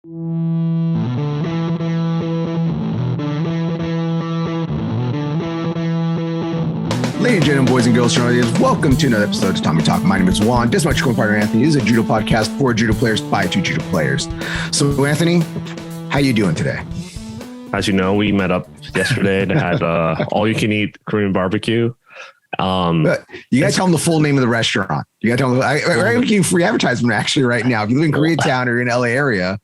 Ladies and gentlemen, boys and girls, welcome to another episode of Tatami Talk. My name is Juan. This is my co-partner Anthony. This is a judo podcast for judo players by two judo players. So, Anthony, how you doing today? As you know, we met up yesterday and had all-you-can-eat Korean barbecue. You got to tell them the full name of the restaurant. You got to tell them. I'm giving free advertisement actually right now. If you live in Koreatown or in LA area,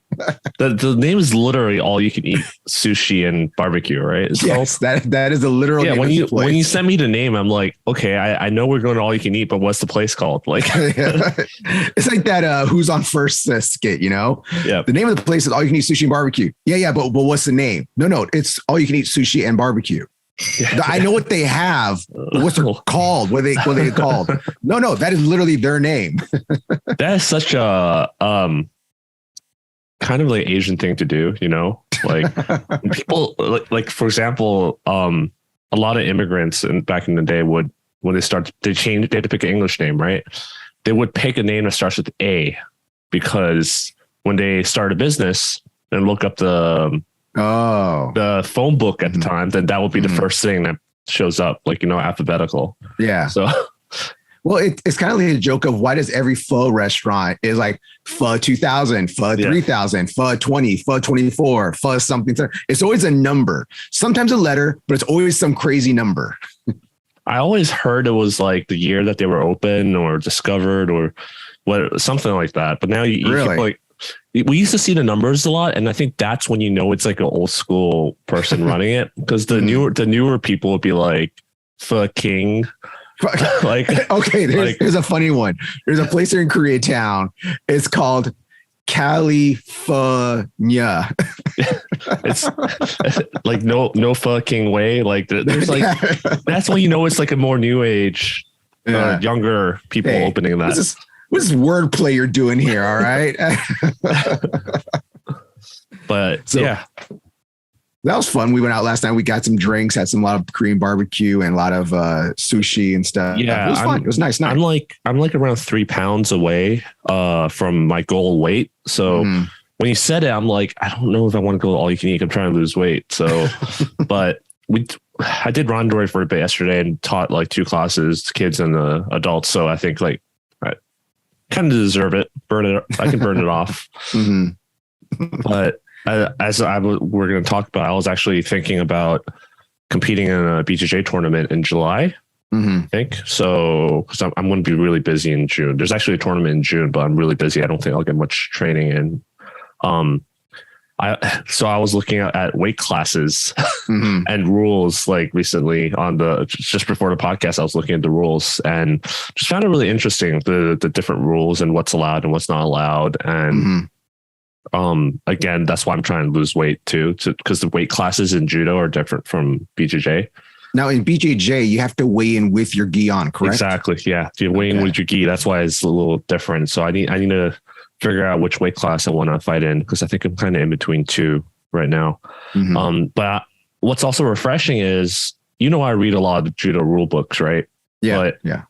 the name is literally all you can eat sushi and barbecue, right? So, yes, that is the literal. Yeah, name when you sent me the name, I'm like, okay, I know we're going to all you can eat, but what's the place called? Like, it's like that. Who's on first skit? You know, yeah. The name of the place is all you can eat sushi and barbecue. Yeah, but what's the name? No, it's all you can eat sushi and barbecue. I know what they have. What's it called? What are they called? No, that is literally their name. That is such a kind of like Asian thing to do, you know? Like people like for example, a lot of immigrants back in the day would when they had to pick an English name, right? They would pick a name that starts with A because when they start a business and look up the phone book at the time, then that would be the first thing that shows up, like, you know, alphabetical. Yeah. So, well, it's kind of like a joke of why does every pho restaurant is like pho 2000, pho 3000, pho 20, pho 24, pho something. It's always a number, sometimes a letter, but it's always some crazy number. I always heard it was like the year that they were open or discovered or what, something like that. But now you really? Like, we used to see the numbers a lot, and I think that's when you know it's like an old school person running it, because the newer people would be like fucking like okay. There's a funny one. There's a place here in Koreatown. It's called California. It's like no fucking way. Like there's like that's when you know it's like a more new age, younger people opening that. What's this wordplay you're doing here? All right. But so, yeah, that was fun. We went out last night. We got some drinks, had a lot of Korean barbecue and a lot of sushi and stuff. Yeah, it was fun. It was nice. I'm like around 3 pounds away from my goal weight. So when you said it, I'm like, I don't know if I want to go all you can eat. I'm trying to lose weight. So, but I did randori for a bit yesterday and taught like 2 classes, kids and the adults. So I think like, kind of deserve it. I can burn it off. But we're going to talk about, I was actually thinking about competing in a BJJ tournament in July. I think so, because I'm going to be really busy in June. There's actually a tournament in June, but I'm really busy. I don't think I'll get much training in. So I was looking at weight classes and rules like recently just before the podcast, I was looking at the rules and just found it really interesting, the different rules and what's allowed and what's not allowed. And again, that's why I'm trying to lose weight too, because the weight classes in judo are different from BJJ. Now in BJJ, you have to weigh in with your gi on, correct? Exactly. Yeah. You weigh in with your gi. That's why it's a little different. So I need to figure out which weight class I want to fight in, because I think I'm kind of in between 2 right now. But what's also refreshing is, you know, I read a lot of judo rule books, right? Yeah. But yeah.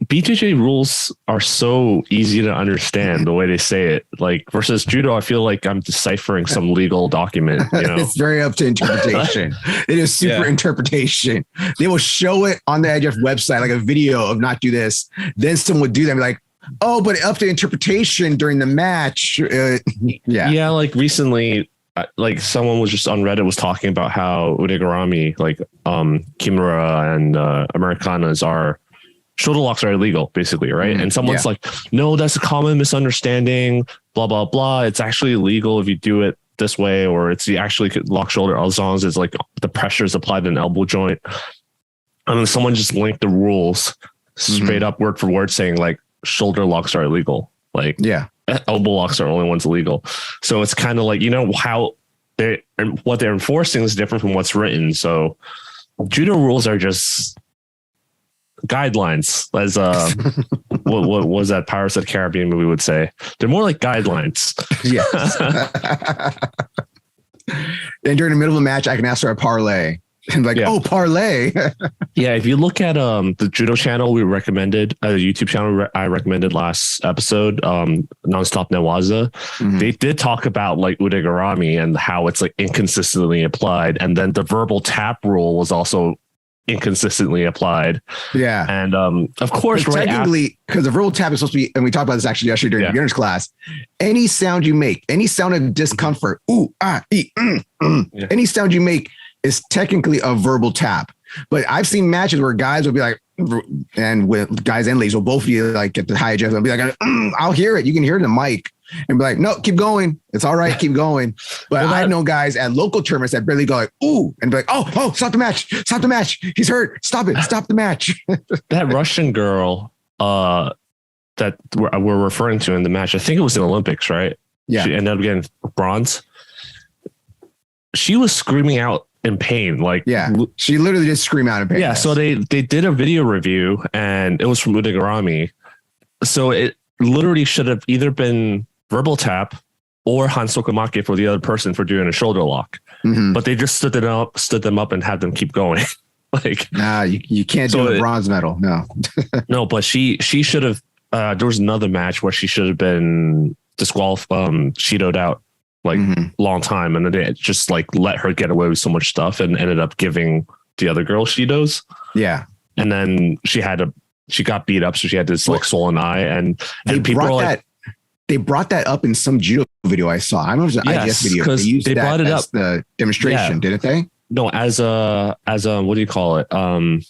BJJ rules are so easy to understand the way they say it. Like versus judo, I feel like I'm deciphering some legal document. You know, it's very up to interpretation. It is super interpretation. They will show it on the IJF website, like a video of not do this. Then someone would do that and be like, oh, but up to interpretation during the match. Yeah. Like recently, like someone was just on Reddit was talking about how udegarami, like kimura and Americanas shoulder locks are illegal, basically, right? And someone's like, no, that's a common misunderstanding, blah, blah, blah. It's actually illegal if you do it this way, or it's you actually could lock shoulder as long as it's like the pressure is applied to an elbow joint. And then someone just linked the rules straight up word for word saying like shoulder locks are illegal. Like elbow locks are only ones illegal. So it's kind of like, you know, how what they're enforcing is different from what's written. So judo rules are just guidelines, as what was that Pirates of the Caribbean movie would say. They're more like guidelines. Yes. And during the middle of a match, I can ask for a parlay. And like, oh, parlay. Yeah, if you look at the Judo channel we recommended, the YouTube channel I recommended last episode, Nonstop Newaza, they did talk about like Udegarami and how it's like inconsistently applied, and then the verbal tap rule was also inconsistently applied. Yeah, and of course, right, technically, because the verbal tap is supposed to be, and we talked about this actually yesterday during beginner's class. Any sound you make, any sound of discomfort, any sound you make is technically a verbal tap. But I've seen matches where guys will be like, and with guys and ladies will both be like at the high adjustment, and be like, I'll hear it. You can hear it in the mic, and be like, no, keep going. It's all right, keep going. But I know guys at local tournaments that barely go like, ooh, and be like, oh, stop the match. He's hurt. Stop the match. That Russian girl that we're referring to in the match, I think it was in Olympics, right? Yeah. She ended up getting bronze. She was screaming out in pain, like she literally just screamed out in pain. Yeah, so they did a video review, and it was from Udegarami. So it literally should have either been verbal tap or Hansokamake for the other person for doing a shoulder lock, but they just stood them up, and had them keep going. Like, nah, you can't do a bronze medal. No, no, but she should have. There was another match where she should have been disqualified, Shidoed out. Like long time, and then they just like let her get away with so much stuff and ended up giving the other girl Shidos. Yeah. And then she got beat up, so she had this like swollen eye, and they brought that up in some judo video I saw. I don't know if it was an IGS video. They used brought it up the demonstration, didn't they? No, as a what do you call it? Well,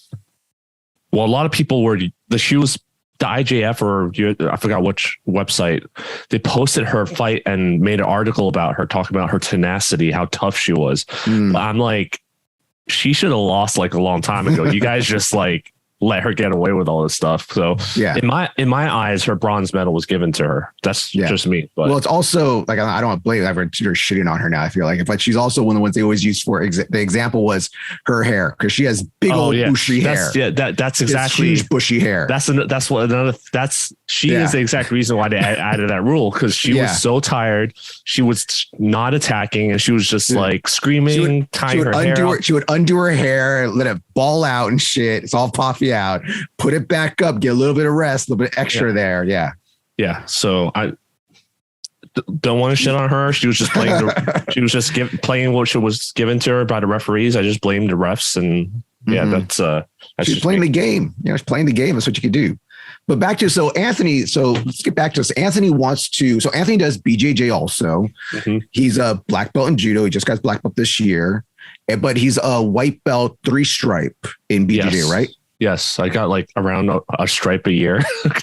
a lot of people were the IJF or I forgot which website, they posted her fight and made an article about her, talking about her tenacity, how tough she was. I'm like, she should have lost like a long time ago. You guys just like let her get away with all this stuff. So in my eyes, her bronze medal was given to her. That's just me. But it's also like, I don't blame her shitting on her now. I feel like, but she's also one of the ones they always use for the example was her hair, because she has big old bushy hair. That's exactly huge bushy hair. She is the exact reason why they added that rule, because she was so tired. She was not attacking, and she was just like screaming, tying her hair. She would undo her hair, let it ball out and shit. It's all puffy out, put it back up, get a little bit of rest, a little bit extra there. Yeah. So I don't want to shit on her. She was just playing playing what was given to her by the referees. I just blamed the refs, and that's she's playing the game. She's playing the game. That's what you could do. But back to Anthony. So let's get back to this. Anthony Anthony does BJJ also. He's a black belt in judo. He just got his black belt this year, but he's a white belt 3-stripe in BJJ, right? Yes, I got like around a stripe a year, but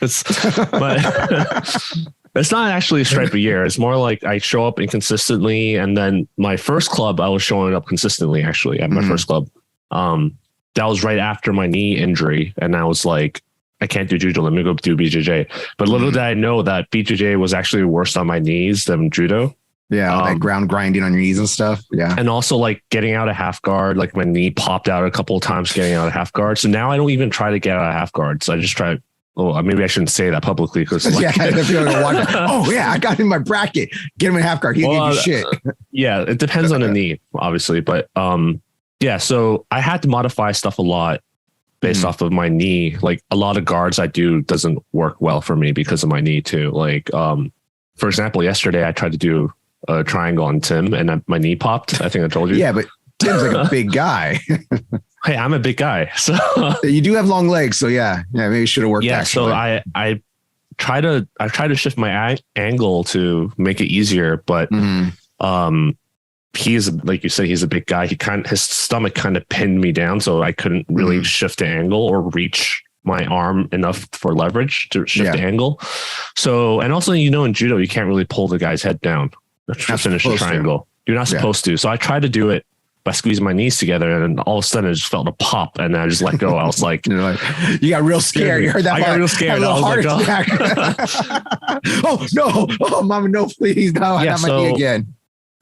it's not actually a stripe a year. It's more like I show up inconsistently, and then my first club, I was showing up consistently. Actually, at my first club, that was right after my knee injury, and I was like, I can't do judo. Let me go do BJJ. But little did I know that BJJ was actually worse on my knees than judo. Yeah, like ground grinding on your knees and stuff. Yeah. And also like getting out of half guard, like my knee popped out a couple of times getting out of half guard. So now I don't even try to get out of half guard. So I just try. Oh, maybe I shouldn't say that publicly, because I got in my bracket. Get him in half guard. He didn't give you shit. Yeah, it depends on the knee, obviously. But so I had to modify stuff a lot based off of my knee. Like a lot of guards I do doesn't work well for me because of my knee too. Like for example, yesterday I tried to do a triangle on Tim, and my knee popped. I think I told you. Yeah, but Tim's like a big guy. Hey, I'm a big guy, so you do have long legs. So maybe you should have worked. Yeah, actually. So I try to shift my angle to make it easier, but he's, like you said, he's a big guy. His stomach kind of pinned me down, so I couldn't really shift the angle or reach my arm enough for leverage to shift the angle. So, and also, in judo, you can't really pull the guy's head down to finish a triangle. You're not supposed to. So I tried to do it by squeezing my knees together, and all of a sudden I just felt a pop, and I just let go. I was like, you got real scared. You heard that? I got real scared. I was like, oh no, oh mama, no, please, no, not my knee again.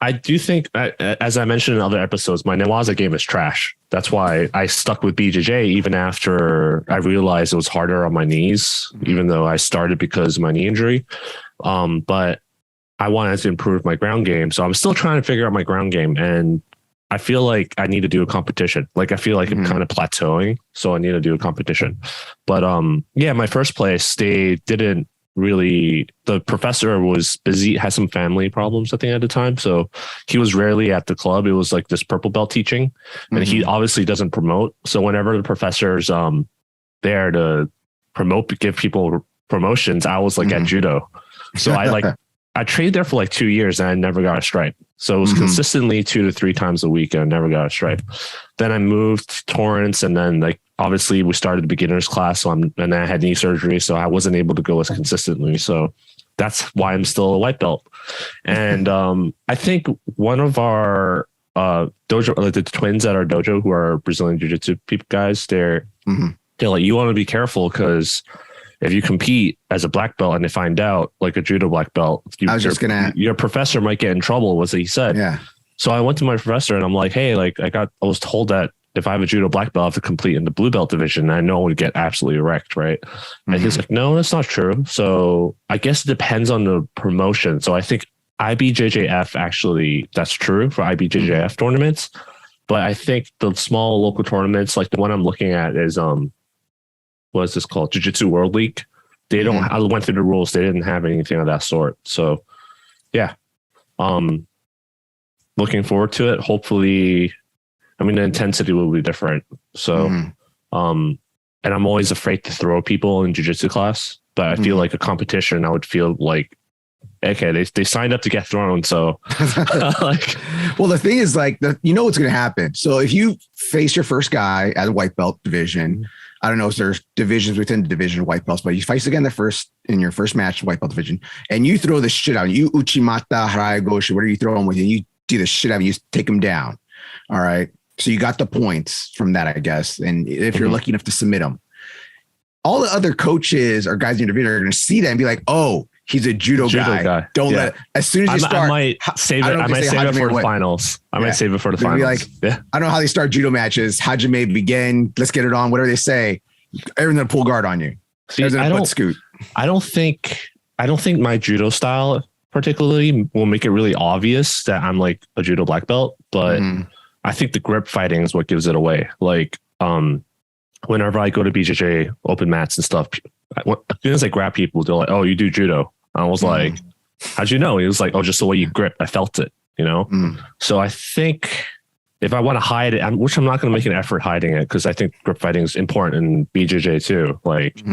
I do think, as I mentioned in other episodes, my Newaza game is trash. That's why I stuck with BJJ even after I realized it was harder on my knees, even though I started because of my knee injury. But I wanted to improve my ground game. So I'm still trying to figure out my ground game. And I feel like I need to do a competition. Like I feel like I'm kind of plateauing, so I need to do a competition. But yeah, my first place, they didn't really. The professor was busy, had some family problems I think at the time, so he was rarely at the club. It was like this purple belt teaching, and he obviously doesn't promote. So whenever the professor's there to promote, give people promotions, I was like at judo. So I trained there for like 2 years and I never got a stripe. So it was consistently 2 to 3 times a week and I never got a stripe. Then I moved to Torrance, and then like obviously we started the beginners class. So and then I had knee surgery, so I wasn't able to go as consistently. So that's why I'm still a white belt. And I think one of our dojo, like the twins at our dojo who are Brazilian Jiu-Jitsu people guys, they're like, you want to be careful because if you compete as a black belt and they find out, like a judo black belt, your professor might get in trouble, was what he said. Yeah. So I went to my professor and I'm like, hey, like I was told that if I have a judo black belt, I have to compete in the blue belt division. I know I would get absolutely wrecked, right? And he's like, no, that's not true. So I guess it depends on the promotion. So I think IBJJF actually, that's true for IBJJF tournaments. But I think the small local tournaments, like the one I'm looking at is what is this called? Jiu-Jitsu World League. They don't. I went through the rules. They didn't have anything of that sort. So, yeah. Looking forward to it. Hopefully, I mean the intensity will be different. So, and I'm always afraid to throw people in jiu-jitsu class. But I feel like a competition, I would feel like, okay, they signed up to get thrown. So, like, well, the thing is, like, you know what's going to happen. So if you face your first guy at a white belt division. I don't know if there's divisions within the division of white belts, but you fight again in your first match, white belt division, and you throw the shit out. You uchimata, harai goshi, whatever you throw them with, and you do the shit out, you take them down. All right. So you got the points from that, I guess. And if you're lucky enough to submit them, all the other coaches or guys in your division are going to see that and be like, oh, he's a judo guy. Don't let it. As soon as you start, I might save it for the finals. I might save it for the finals. Like, I don't know how they start judo matches. Hajime begin. Let's get it on. Whatever they say, everyone's gonna pull guard on you. See, I don't think my judo style particularly will make it really obvious that I'm like a judo black belt, but I think the grip fighting is what gives it away. Like, whenever I go to BJJ open mats and stuff, as soon as I grab people, they're like, "Oh, you do judo." I was like, "How'd you know?" He was like, "Oh, just the way you grip. I felt it." You know. So I think if I want to hide it, which I'm not going to make an effort hiding it, because I think grip fighting is important in BJJ too. Like,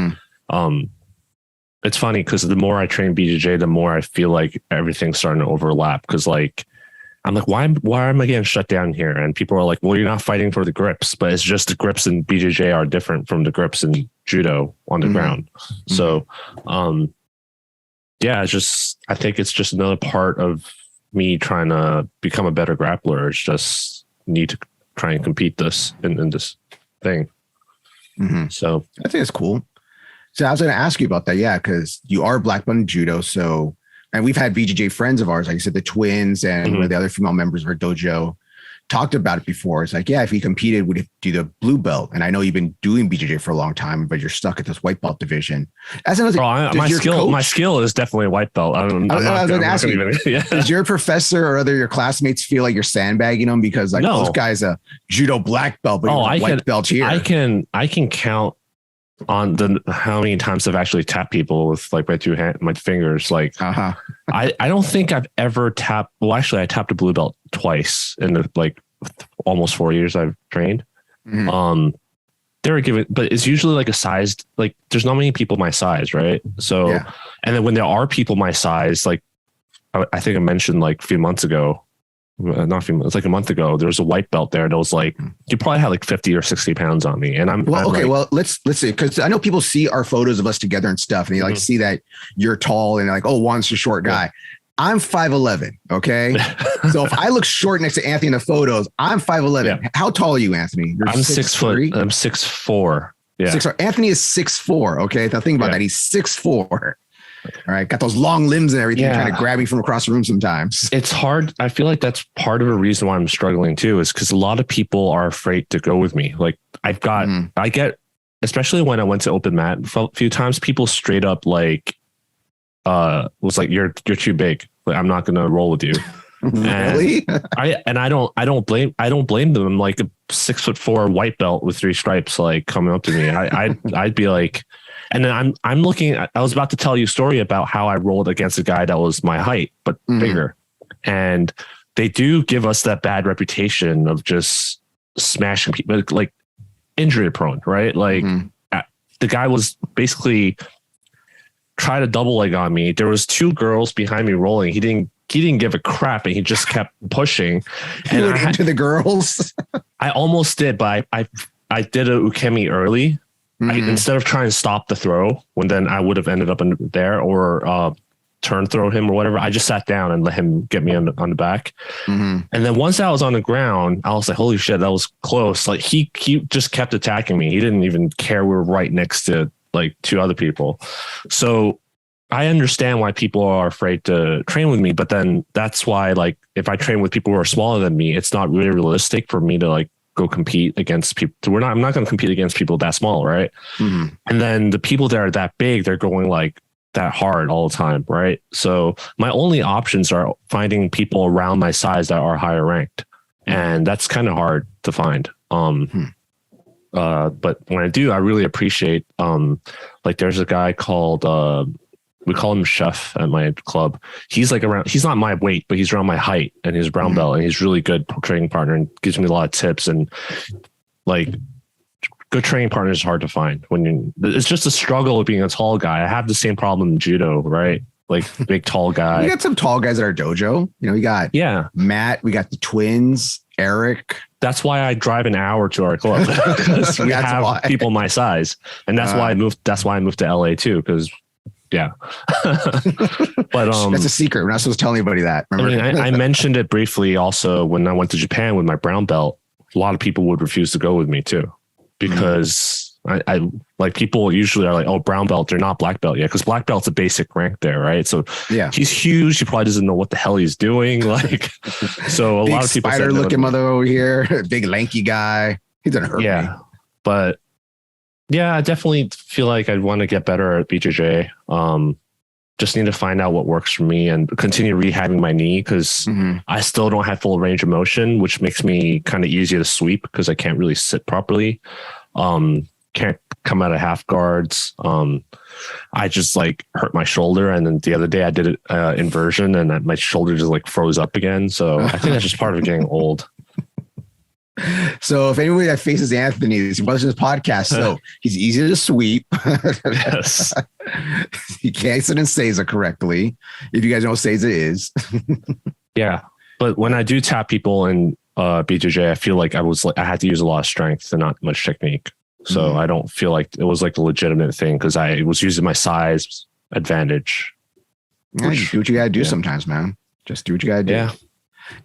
it's funny because the more I train BJJ, the more I feel like everything's starting to overlap. Because like, I'm like, why am I getting shut down here? And people are like, well, you're not fighting for the grips, but it's just the grips in BJJ are different from the grips in judo on the ground. So, yeah, I think it's just another part of me trying to become a better grappler. It's just need to try and compete in this thing. So I think it's cool. So I was going to ask you about that. Yeah. Cause you are black belt in judo. So, and we've had BJJ friends of ours, like I said, the twins and one of the other female members of our dojo talked about it before. It's like, yeah, if you competed, would it do the blue belt? And I know you've been doing BJJ for a long time, but you're stuck at this white belt division. As another, my skill is definitely white belt. I was going to ask you, does your professor or your classmates feel like you're sandbagging them because like this guy's a judo black belt, but white belt here? I can count on how many times I've actually tapped people with like my fingers. Like, I don't think I've ever tapped. Well, actually, I tapped a blue belt twice in the like almost 4 years I've trained. They were given, but it's usually like a size. Like, there's not many people my size, right? So, and then when there are people my size, like I think I mentioned like a few months ago. It's like a month ago. There was a white belt there, and it was like you probably had like 50 or 60 pounds on me. And I'm okay. Well, let's see, because I know people see our photos of us together and stuff, and they like see that you're tall and like, oh, Juan's a short guy. I'm 5'11". Okay, so if I look short next to Anthony in the photos, I'm 5'11". How tall are you, Anthony? I'm 6 foot. I'm 6'4". Yeah, Anthony is 6'4". Okay, now think about that. He's 6'4". All right. Got those long limbs and everything trying to grab me from across the room sometimes. It's hard. I feel like that's part of the reason why I'm struggling too, is because a lot of people are afraid to go with me. Like I get, especially when I went to open mat a few times, people straight up like, was like, you're too big. Like, I'm not going to roll with you. Really? I don't blame them. I'm like a 6'4" white belt with 3 stripes, like coming up to me. I'd be like, and then I'm looking at, I was about to tell you a story about how I rolled against a guy that was my height, but bigger. And they do give us that bad reputation of just smashing people, like injury prone, right? Like the guy was basically tried to double leg on me. There was 2 girls behind me rolling. He didn't give a crap, and he just kept pushing. And went into the girls. I almost did, but I did a ukemi early. Instead of trying to stop the throw, when then I would have ended up in there, or turn throw him or whatever. I just sat down and let him get me on the back. And then once I was on the ground, I was like, holy shit, that was close. Like he just kept attacking me. He didn't even care we were right next to like 2 other people. So I understand why people are afraid to train with me, but then that's why, like, if I train with people who are smaller than me, it's not really realistic for me to like go compete against people. I'm not going to compete against people that small. Right. And then the people that are that big, they're going like that hard all the time. Right. So my only options are finding people around my size that are higher ranked. And that's kind of hard to find. But when I do, I really appreciate, like there's a guy called, we call him Chef at my club. He's like he's not my weight, but he's around my height, and he's brown belt, and he's really good training partner and gives me a lot of tips. And like good training partners is hard to find it's just a struggle of being a tall guy. I have the same problem in judo, right? Like big, tall guy. We got some tall guys at our dojo. You know, we got Matt, we got the twins, Eric. That's why I drive an hour to our club, because we have people my size. And that's why I moved to LA too. Because but that's a secret. We're not supposed to tell anybody that. Remember? I mentioned it briefly also when I went to Japan with my brown belt. A lot of people would refuse to go with me too, because I like, people usually are like, oh, brown belt, they're not black belt yet, because black belt's a basic rank there, right? So he's huge. He probably doesn't know what the hell he's doing. Like, so a lot of people spider looking mother over here, big lanky guy. He doesn't hurt me. But yeah, I definitely feel like I'd want to get better at BJJ. Just need to find out what works for me and continue rehabbing my knee, because I still don't have full range of motion, which makes me kind of easier to sweep because I can't really sit properly. Can't come out of half guards. I just like hurt my shoulder, and then the other day I did it inversion, and my shoulder just like froze up again. So I think that's just part of getting old. So if anybody that faces Anthony, he watches this podcast, so he's easy to sweep. Yes. He can't sit in Seiza correctly. If you guys know what Seiza is. Yeah. But when I do tap people in BJJ, I feel like I had to use a lot of strength and not much technique. So I don't feel like it was like a legitimate thing, because I was using my size advantage. Yeah, you do what you got to do sometimes, man. Just do what you got to do. Yeah.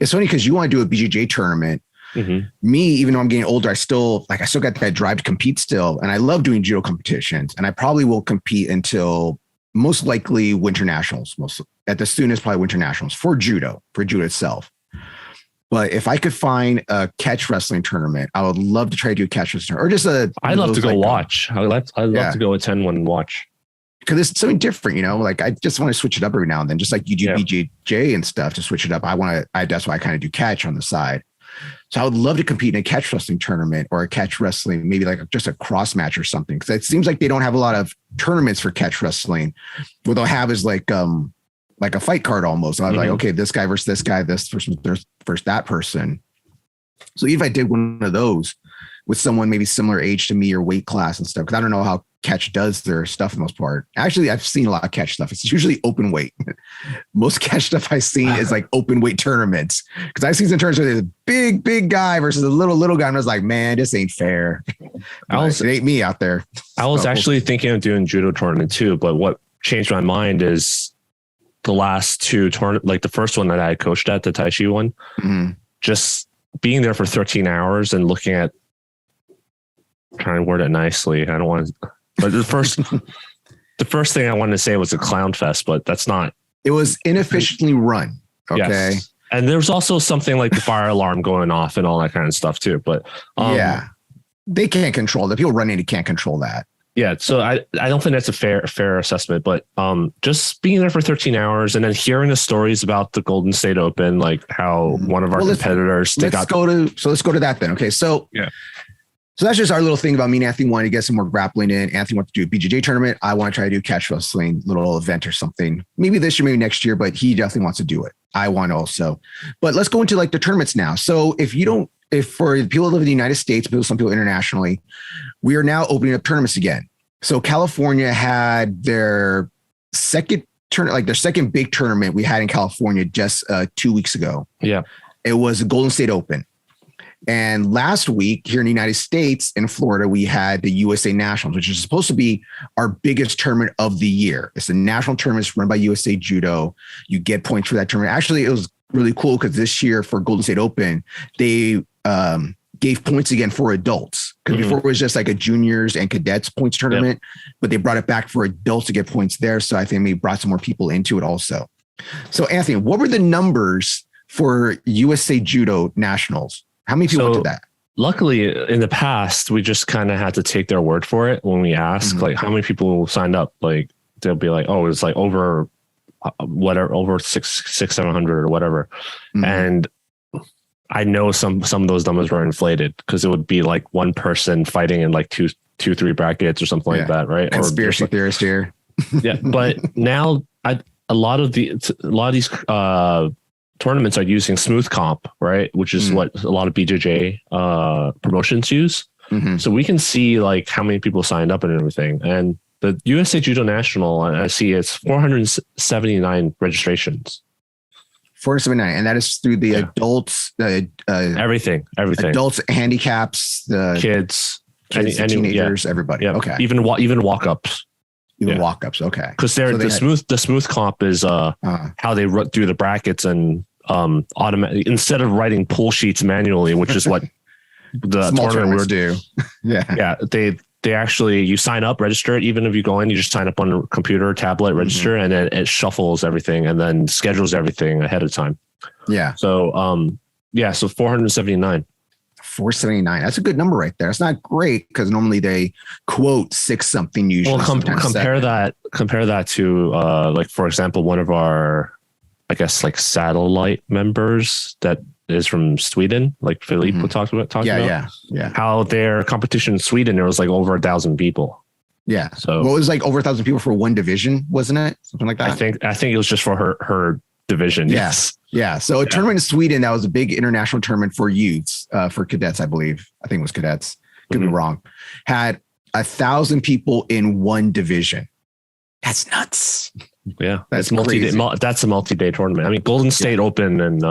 It's funny because you want to do a BJJ tournament. Me, even though I'm getting older, I still got that drive to compete still. And I love doing judo competitions, and I probably will compete until most likely Winter Nationals, at the soonest, probably Winter Nationals for judo itself. But if I could find a catch wrestling tournament, I would love to try to do a catch wrestling, or just I'd love to go watch. I'd love to go attend one and watch. Because it's something different, you know, like I just want to switch it up every now and then, just like you do BJJ and stuff to switch it up. That's why I kind of do catch on the side. So I would love to compete in a catch wrestling tournament, or a catch wrestling, maybe like just a cross match or something. Because it seems like they don't have a lot of tournaments for catch wrestling. What they'll have is like a fight card almost. I was like, okay, this guy versus this guy, this person versus that person. So even if I did one of those with someone maybe similar age to me or weight class and stuff, because I don't know how catch does their stuff for the most part. Actually, I've seen a lot of catch stuff. It's usually open weight. Most catch stuff I've seen is like open weight tournaments, because I've seen some tournaments where there's a big guy versus a little guy, and I was like, man, this ain't fair. It ain't me out there. I was actually thinking of doing judo tournament too, but what changed my mind is the last 2 tournaments, like the first one that I coached at, the Tai Chi one, just being there for 13 hours and looking at, trying to word it nicely. I don't want to, but the first thing I wanted to say was a clown fest, but that's not. It was inefficiently run. Okay. Yes. And there's also something like the fire alarm going off and all that kind of stuff too. But they can't control that. People running, can't control that. Yeah. So I don't think that's a fair assessment, but just being there for 13 hours and then hearing the stories about the Golden State Open, like how one of our competitors, let's go to that then. Okay. So yeah. So that's just our little thing about me and Anthony wanting to get some more grappling in. Anthony wants to do a BJJ tournament. I want to try to do catch wrestling, little event or something. Maybe this year, maybe next year, but he definitely wants to do it. I want also. But let's go into like the tournaments now. So if for people who live in the United States, some people internationally, we are now opening up tournaments again. So California had their second big tournament we had in California just 2 weeks ago. Yeah. It was the Golden State Open. And last week here in the United States, in Florida, we had the USA Nationals, which is supposed to be our biggest tournament of the year. It's a national tournament run by USA Judo. You get points for that tournament. Actually, it was really cool because this year for Golden State Open, they gave points again for adults. Because before it was just like a juniors and cadets points tournament, but they brought it back for adults to get points there. So I think we brought some more people into it also. So Anthony, what were the numbers for USA Judo Nationals? How many people did that? Luckily, in the past, we just kind of had to take their word for it when we ask, like, how many people signed up? Like, they'll be like, oh, it's like over whatever, over 700 or whatever. And I know some of those numbers were inflated because it would be like one person fighting in like two, 3 brackets or something like that, right? Conspiracy theorist here. Yeah, but now a lot of these tournaments are using smooth comp, right? Which is what a lot of BJJ promotions use. So we can see like how many people signed up and everything. And the USA Judo National, I see it's 479 registrations. 479, and that is through the adults, everything, adults, handicaps, the kids, teenagers, everybody. Yeah. Okay, even walk-ups. Walk-ups, okay. Because the smooth comp is how they do the brackets and automatic instead of writing pull sheets manually, which is what the tournament would do. They actually, you sign up, register it. Even if you go in, you just sign up on a computer, tablet, register, and then it shuffles everything and then schedules everything ahead of time. Yeah. So so 479. 479. That's a good number right there. It's not great because normally they quote 6 something usually. Well, compare that to like, for example, one of our, I guess, like satellite members that is from Sweden, like Philippe talked about. Yeah. How their competition in Sweden, there was like over 1,000 people. Yeah. So it was like over 1,000 people for one division, wasn't it? Something like that. I think it was just for her division. Yes. Yeah. So a tournament in Sweden, that was a big international tournament for youths, for cadets, I believe. I think it was cadets. Could be wrong. Had 1,000 people in one division. That's nuts. Yeah. That's that's a multi-day tournament. I mean, Golden State Open and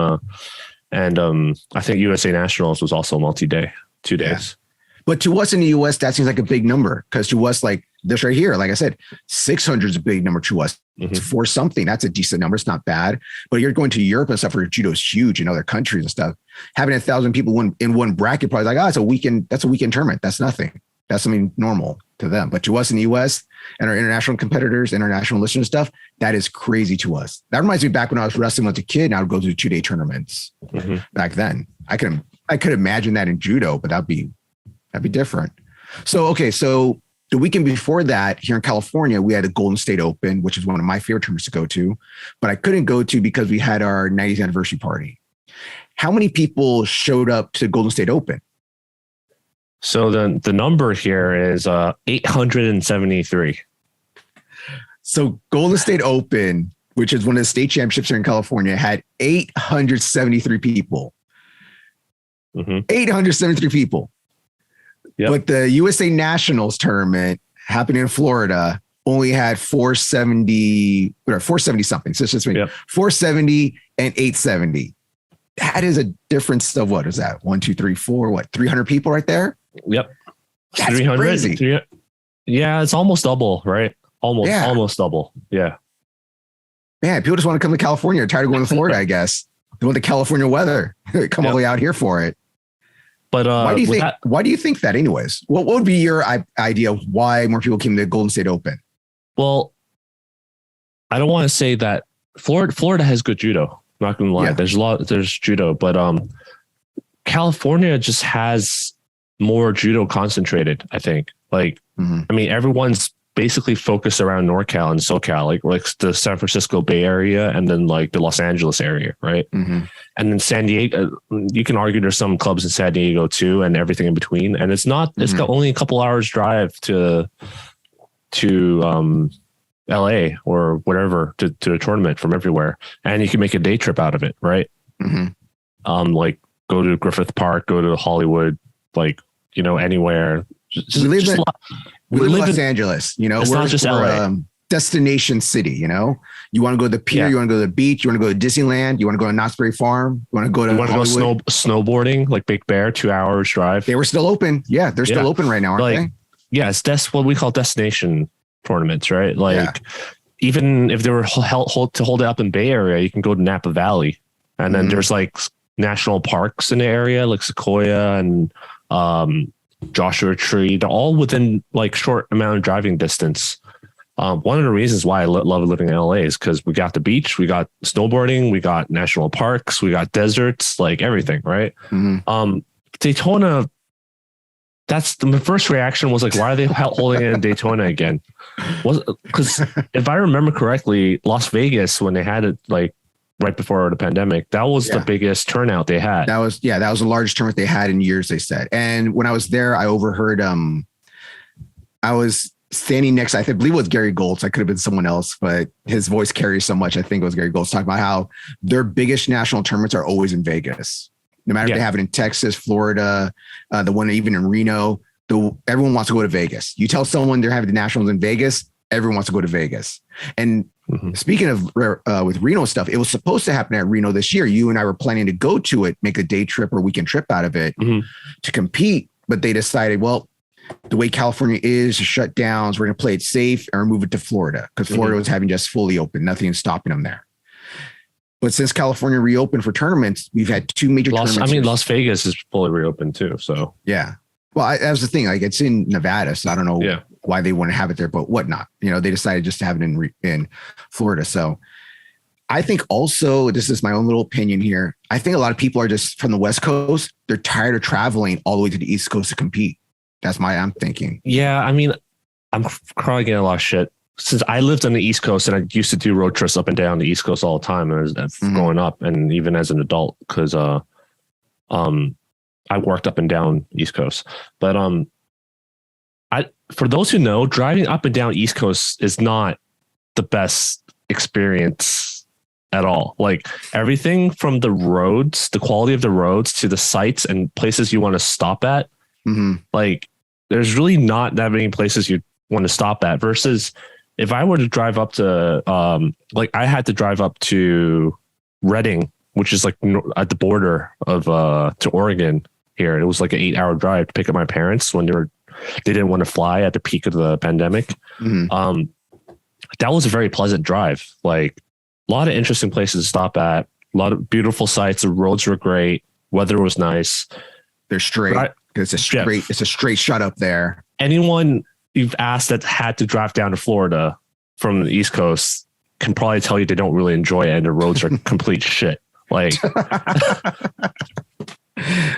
I think USA Nationals was also multi-day, 2 days. But to us in the US, that seems like a big number because to us, like this right here, like I said, 600 is a big number to us. It's for something. That's a decent number. It's not bad. But you're going to Europe and stuff where judo is huge in other countries and stuff. Having 1,000 people in one bracket, probably like, it's a weekend. That's a weekend tournament. That's nothing. That's something normal to them. But to us in the US and our international competitors, international listeners and stuff, that is crazy to us. That reminds me back when I was wrestling as a kid and I would go to 2-day tournaments back then. I could imagine that in judo, but that'd be different. So, okay. So the weekend before that here in California, we had a Golden State Open, which is one of my favorite tournaments to go to, but I couldn't go to because we had our 90th anniversary party. How many people showed up to Golden State Open? So the number here is 873. So Golden State Open, which is one of the state championships here in California, had 873 people. 873 people. Yep. But the USA Nationals tournament happening in Florida only had 470 something. So it's just 470 and 870. That is a difference of what is that? 1, 2, 3, 4, 300 people right there? Yep. That's 300. Crazy. Yeah, it's almost double, right? Almost double. Yeah. Man, people just want to come to California. They're tired of going to Florida, I guess. They want the California weather. Come all the way out here for it. But why do you think that anyways? What would be your idea of why more people came to the Golden State Open? Well, I don't want to say that Florida has good judo. I'm not going to lie. Yeah. There's judo, but California just has more judo concentrated, I think. Like, I mean, everyone's basically focused around NorCal and SoCal, like the San Francisco Bay Area and then like the Los Angeles area, right? And then San Diego, you can argue there's some clubs in San Diego too, and everything in between. And it's got only a couple hours drive to LA or whatever to a tournament from everywhere, and you can make a day trip out of it, right? Like go to Griffith Park, go to Hollywood, like, you know, anywhere. We live in Los Angeles, you know, it's not just LA. Destination city, you know, you want to go to the pier, you want to go to the beach, you want to go to Disneyland, you want to go to Knott's Berry Farm, you want to go to snowboarding, like Big Bear, 2 hours drive. They were still open. Yeah, they're still open right now, aren't they? Yes, that's what we call destination tournaments, right? Like even if they were to hold it up in Bay Area, you can go to Napa Valley, and then there's like national parks in the area, like Sequoia and Joshua Tree. They're all within like short amount of driving distance. One of the reasons why I love living in LA is because we got the beach, we got snowboarding, we got national parks, we got deserts, like everything, right? Daytona, my first reaction was like, why are they holding it in Daytona again? Because if I remember correctly, Las Vegas, when they had it like right before the pandemic, that was the biggest turnout they had. That was the largest tournament they had in years, they said. And when I was there, I overheard, I was standing next, I believe it was Gary Goltz. I could have been someone else, but his voice carries so much. I think it was Gary Goltz talking about how their biggest national tournaments are always in Vegas. No matter if they have it in Texas, Florida, the one even in Reno, everyone wants to go to Vegas. You tell someone they're having the nationals in Vegas, everyone wants to go to Vegas. And speaking of with Reno stuff, it was supposed to happen at Reno this year. You and I were planning to go to it, make a day trip or weekend trip out of it to compete. But they decided, well, the way California is, shut downs, we're going to play it safe and move it to Florida because Florida was having just fully open. Nothing is stopping them there. But since California reopened for tournaments, we've had two major tournaments. Las Vegas is fully reopened too. So yeah. Well, that was the thing. Like it's in Nevada, so I don't know why they want to have it there, but whatnot. You know, they decided just to have it in Florida. So I think also, this is my own little opinion here, I think a lot of people are just from the West Coast. They're tired of traveling all the way to the East Coast to compete. That's I'm thinking. Yeah, I mean, I'm probably getting a lot of shit. Since I lived on the East Coast and I used to do road trips up and down the East Coast all the time as growing up and even as an adult, because I worked up and down East Coast. But for those who know, driving up and down East Coast is not the best experience at all. Like everything from the roads, the quality of the roads to the sites and places you want to stop at. Like there's really not that many places you want to stop at versus if I were to drive up to, like I had to drive up to Redding, which is like at the border of, to Oregon here. It was like an 8-hour drive to pick up my parents when they didn't want to fly at the peak of the pandemic. That was a very pleasant drive. Like a lot of interesting places to stop at, a lot of beautiful sights. The roads were great. Weather was nice. They're straight. It's a straight shot up there. Anyone you've asked that had to drive down to Florida from the East Coast can probably tell you they don't really enjoy it and the roads are complete shit. Like,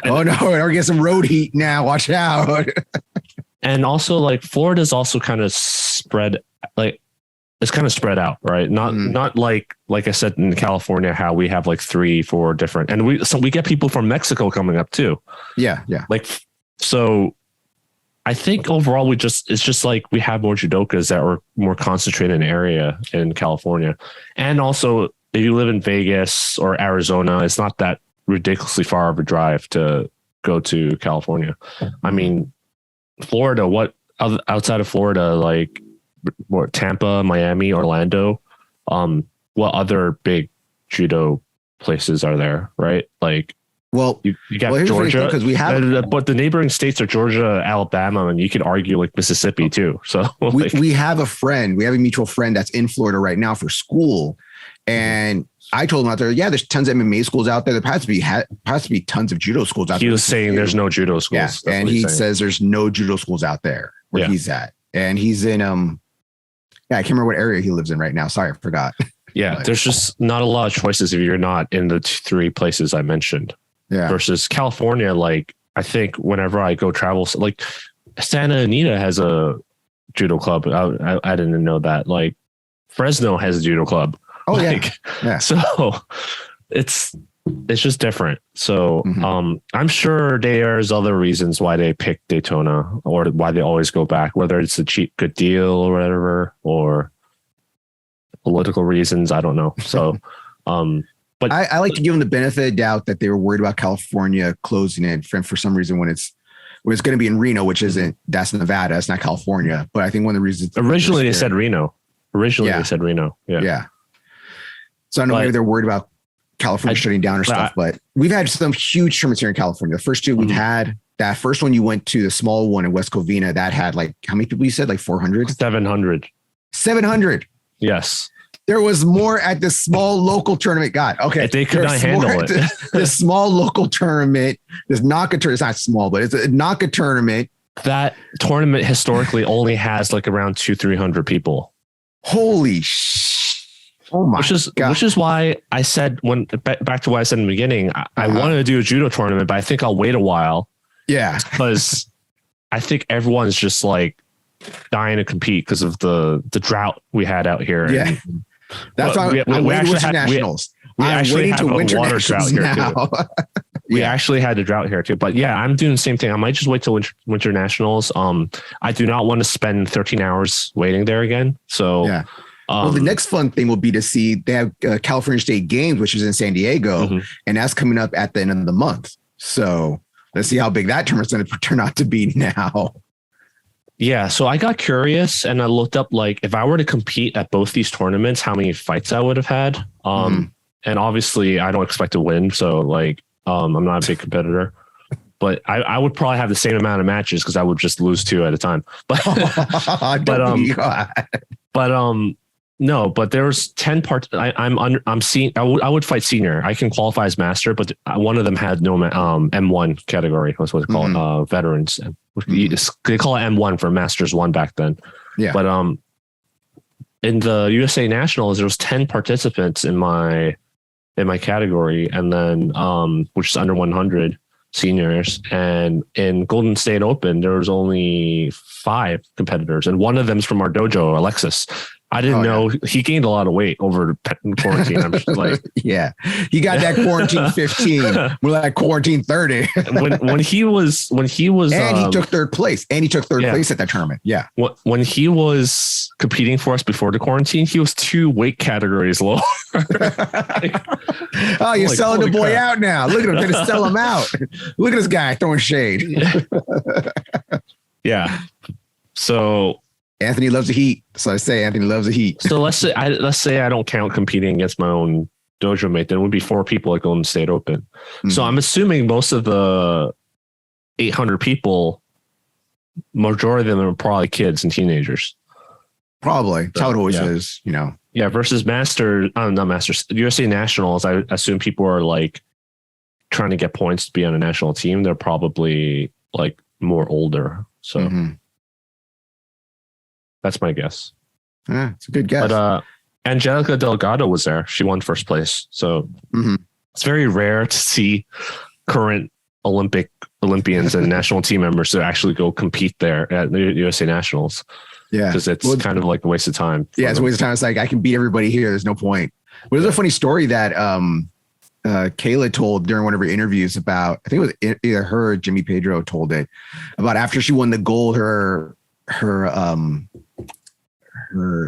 oh no, we're getting some road heat now. Watch out. And also, like Florida's also kind of spread, like it's kind of spread out, right? Not like I said in California, how we have like 3-4 different, and we get people from Mexico coming up too. Yeah. Like, so I think overall it's just like we have more judokas that are more concentrated in area in California. And also if you live in Vegas or Arizona, it's not that ridiculously far of a drive to go to California. I mean, Florida, what outside of Florida, like what, Tampa, Miami, Orlando, what other big judo places are there, right? Like, well, you got Georgia, because we have, but the neighboring states are Georgia, Alabama, and you could argue like Mississippi too. So we have a mutual friend that's in Florida right now for school, and I told him out there, yeah, there's tons of MMA schools out there. There has to be tons of judo schools out there. He was saying there's no judo schools. Yeah, and he says there's no judo schools out there where he's at, and he's in I can't remember what area he lives in right now. Sorry, I forgot. Yeah, there's just not a lot of choices if you're not in the 3 places I mentioned. Yeah. Versus California, like I think whenever I go travel, like Santa Anita has a judo club. I didn't know that. Like Fresno has a judo club. Oh like, yeah. So it's just different. So I'm sure there's other reasons why they pick Daytona or why they always go back, whether it's a cheap, good deal or whatever, or political reasons. I don't know. So, but I like to give them the benefit of the doubt that they were worried about California closing it for some reason when it's going to be in Reno, which that's Nevada. It's not California. But I think one of the reasons originally they said Reno. They said Reno. Yeah. So I don't know maybe they're worried about California shutting down or stuff, but we've had some huge tournaments here in California. The first two we've had, that first one you went to, the small one in West Covina, that had like, how many people you said? Like 400? 700. 700. Yes. There was more at the small local tournament. God, okay. They could not handle it. The small local tournament, this NACA tournament, it's not small, but it's a NACA tournament. That tournament historically only has like around 200-300 people. Holy shit. Oh my God. Which is why I said back to what I said in the beginning, I wanted to do a judo tournament, but I think I'll wait a while. Yeah. Because I think everyone's just like dying to compete because of the drought we had out here. Yeah. That's why we actually had nationals. We actually have a water drought here too. We actually had a drought here too. But yeah, I'm doing the same thing. I might just wait till winter nationals. I do not want to spend 13 hours waiting there again. So yeah. Well, the next fun thing will be to see they have California State Games, which is in San Diego, and that's coming up at the end of the month. So let's see how big that tournament's going to turn out to be now. Yeah, so I got curious and I looked up like if I were to compete at both these tournaments, how many fights I would have had. And obviously I don't expect to win, so like I'm not a big competitor. But I would probably have the same amount of matches because I would just lose 2 at a time. But no, but there's 10 parts. I'm seeing. I would fight senior. I can qualify as master, but one of them had no M1 category. That's what it's called. Veterans. They call it M1 for Masters 1 back then. Yeah. But in the USA Nationals, there was 10 participants in my category, and then which is under 100 seniors. And in Golden State Open, there was only 5 competitors, and one of them's from our dojo, Alexis. I didn't know he gained a lot of weight over quarantine. I'm just like, yeah, he got that quarantine 15. We're like quarantine 30. when he was, and he took third place, place at that tournament. Yeah. When he was competing for us before the quarantine, he was 2 weight categories lower. Oh, you're selling the boy out now. Look at him. Going to sell him out. Look at this guy throwing shade. Yeah. So Anthony loves the heat. So I say Anthony loves the heat. So let's say I don't count competing against my own dojo mate. Then it would be 4 people at Golden State Open. So I'm assuming most of the 800 people, majority of them are probably kids and teenagers. Probably. That's how it always is, you know. Yeah. Versus not Masters, USA Nationals. I assume people are like trying to get points to be on a national team. They're probably like more older. So. That's my guess. Yeah, it's a good guess. But Angelica Delgado was there. She won first place. So it's very rare to see current Olympians and national team members to actually go compete there at the USA Nationals. Yeah. Because it's kind of like a waste of time. Yeah, it's a waste of time. It's like, I can beat everybody here. There's no point. Well, there's a funny story that Kayla told during one of her interviews about, I think it was either her or Jimmy Pedro told it, about after she won the gold, her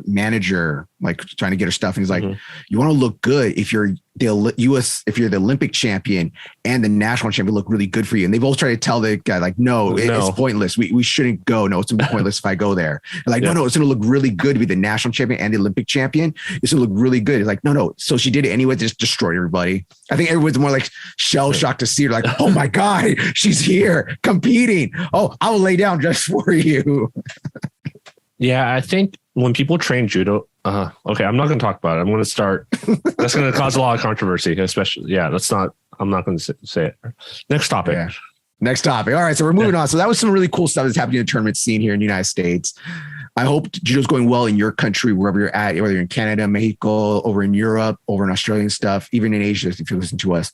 manager like trying to get her stuff, and he's like, you want to look good if you're the Olympic champion and the national champion, look really good for you. And they both try to tell the guy like, no, it's pointless. We shouldn't go. No, it's gonna be pointless if I go there. And like, no, it's gonna look really good to be the national champion and the Olympic champion. It's gonna look really good. It's like, no. So she did it anyway, just destroyed everybody. I think everyone's more like shell shocked to see her, like, oh my God, she's here competing. Oh, I will lay down just for you. Yeah, I think when people train judo, okay, I'm not going to talk about it. I'm going to start. That's going to cause a lot of controversy, especially. Yeah, I'm not going to say it. Next topic. Yeah. Next topic. All right, so we're moving on. So that was some really cool stuff that's happening in the tournament scene here in the United States. I hope judo's going well in your country, wherever you're at, whether you're in Canada, Mexico, over in Europe, over in Australia and stuff, even in Asia, if you listen to us.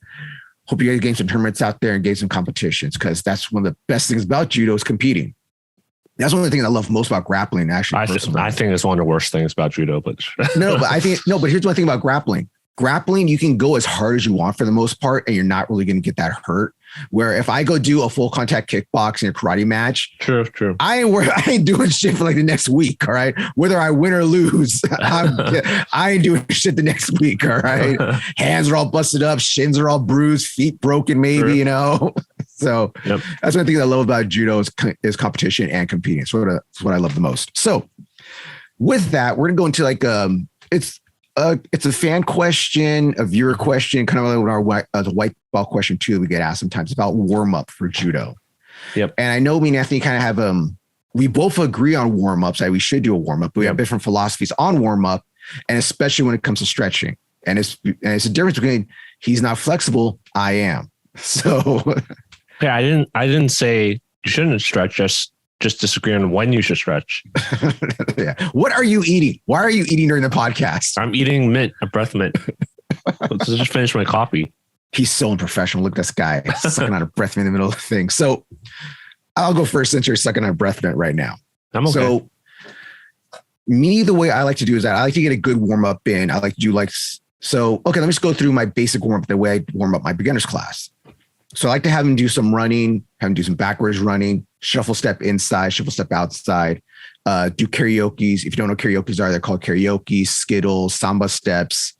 Hope you guys gain some tournaments out there and gain some competitions, because that's one of the best things about judo is competing. That's one of the things I love most about grappling, actually. I think it's one of the worst things about judo, but but here's one thing about grappling. Grappling, you can go as hard as you want for the most part, and you're not really going to get that hurt. Where if I go do a full contact kickboxing or karate match, true, I ain't doing shit for like the next week. All right. Whether I win or lose, I ain't doing shit the next week. All right. Hands are all busted up. Shins are all bruised. Feet broken, maybe, you know? So that's one thing I love about judo is competition and competing. It's what I love the most. So with that, we're going to go into it's a fan question, a viewer question, kind of like the white ball question too that we get asked sometimes about warm up for judo. Yep. And I know me and Anthony kind of have we both agree on warm ups. We should do a warm up, but we have different philosophies on warm up, and especially when it comes to stretching. And it's a difference between he's not flexible, I am. So yeah, I didn't say you shouldn't stretch. Just disagree on when you should stretch. Yeah. What are you eating? Why are you eating during the podcast? I'm eating a breath mint. Let's just finish my coffee. He's so unprofessional. Look at this guy sucking on a breath mint in the middle of the thing. So I'll go first since you're sucking on a breath mint right now. I'm okay. So me, the way I like to do is that I like to get a good warm up in. I like to do let me just go through my basic warm up the way I warm up my beginner's class. So I like to have him do some running, have him do some backwards running, shuffle step inside, shuffle step outside, do karaoke's. If you don't know what karaoke's are, they're called karaoke, skittles, samba steps.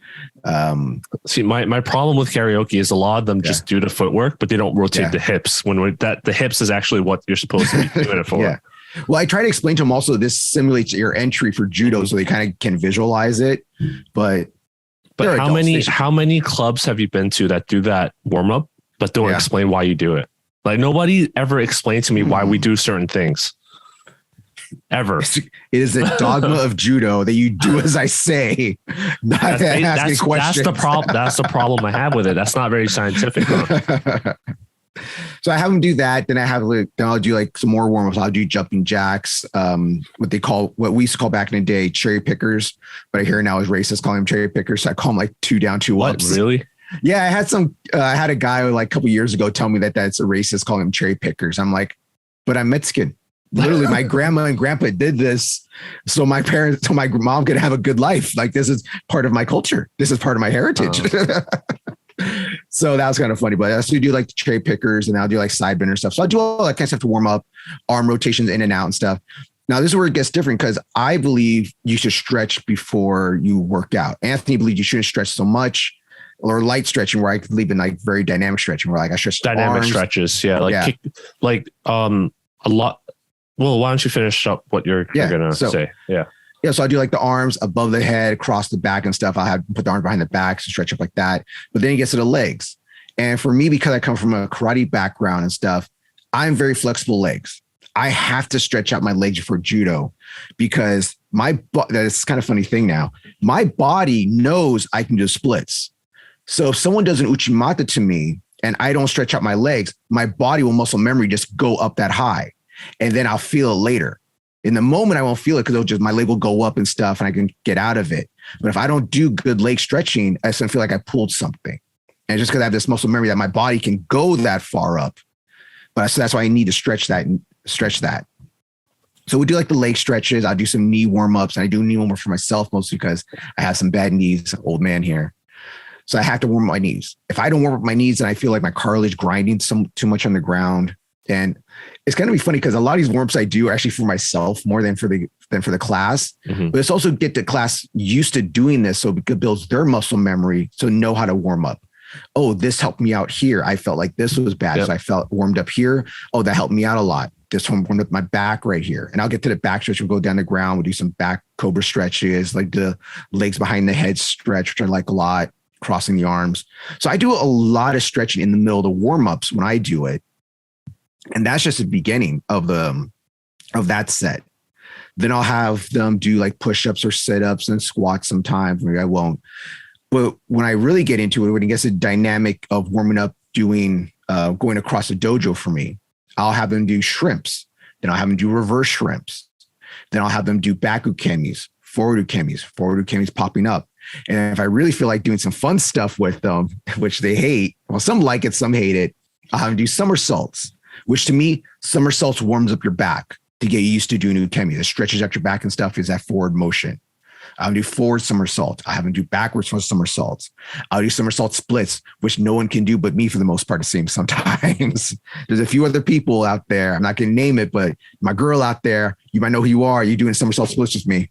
See, my problem with karaoke is a lot of them just do the footwork, but they don't rotate the hips the hips is actually what you're supposed to be doing it for. Yeah. Well, I try to explain to them also this simulates your entry for judo so they kind of can visualize it. But how many clubs have you been to that do that warm up? But don't explain why you do it. Like nobody ever explained to me why we do certain things. Ever. It is a dogma of judo that you do as I say. That's the problem. That's the problem I have with it. That's not very scientific. So I have them do that. Then I'll do like some more warm-ups. I'll do jumping jacks, what we used to call back in the day cherry pickers, but I hear now is racist calling them cherry pickers. So I call them like 2 down, 2 ups. What, really? Yeah, I had a guy like a couple years ago tell me that that's a racist calling them cherry pickers. I'm like, but I'm Mexican. Literally, my grandma and grandpa did this so my mom could have a good life. Like this is part of my culture. This is part of my heritage. So that was kind of funny. But I also do like the cherry pickers, and I'll do like side bender stuff. So I do all that kind of stuff to warm up, arm rotations in and out and stuff. Now, this is where it gets different because I believe you should stretch before you work out. Anthony believes you shouldn't stretch so much. Or light stretching where I could leave in like very dynamic stretching where like I stretch dynamic arms. Stretches. Yeah. A lot. Well, why don't you finish up what you're going to say? Yeah. Yeah. So I do like the arms above the head, across the back and stuff. I'll put the arms behind the back to stretch up like that. But then it gets to the legs. And for me, because I come from a karate background and stuff, I'm very flexible legs. I have to stretch out my legs for judo because that's kind of funny thing now. My body knows I can do splits. So if someone does an uchimata to me and I don't stretch out my legs, my body will muscle memory just go up that high. And then I'll feel it later. In the moment, I won't feel it because my leg will go up and stuff and I can get out of it. But if I don't do good leg stretching, I still feel like I pulled something. And just because I have this muscle memory that my body can go that far up. But so that's why I need to stretch that. So we do like the leg stretches. I do some knee warm-ups and I do knee warm-ups for myself mostly because I have some bad knees, old man here. So I have to warm up my knees. If I don't warm up my knees, then I feel like my cartilage grinding too much on the ground. And it's going to be funny because a lot of these warm-ups I do are actually for myself more than for the class. Mm-hmm. But it's also get the class used to doing this so it builds their muscle memory to know how to warm up. Oh, this helped me out here. I felt like this was bad. Yep. So I felt warmed up here. Oh, that helped me out a lot. This one warmed up my back right here. And I'll get to the back stretch. We'll go down the ground. We'll do some back cobra stretches, like the legs behind the head stretch, which I like a lot. Crossing the arms. So I do a lot of stretching in the middle of the warm-ups when I do it. And that's just the beginning of that set. Then I'll have them do like push-ups or sit-ups and squats sometimes. Maybe I won't. But when I really get into it, when it gets a dynamic of warming up, going across the dojo for me, I'll have them do shrimps. Then I'll have them do reverse shrimps. Then I'll have them do back ukemis, forward ukemis popping up. And if I really feel like doing some fun stuff with them, which they hate, well, some like it, some hate it, I'll have them do somersaults, which to me, somersaults warms up your back. to get used to doing ukemi. The stretches at your back and stuff is that forward motion. I'll do forward somersault. I have them do backwards somersaults. I'll do somersault splits, which no one can do but me for the most part, it seems sometimes. There's a few other people out there. I'm not going to name it, but my girl out there, you might know who you are. You're doing somersault splits with me.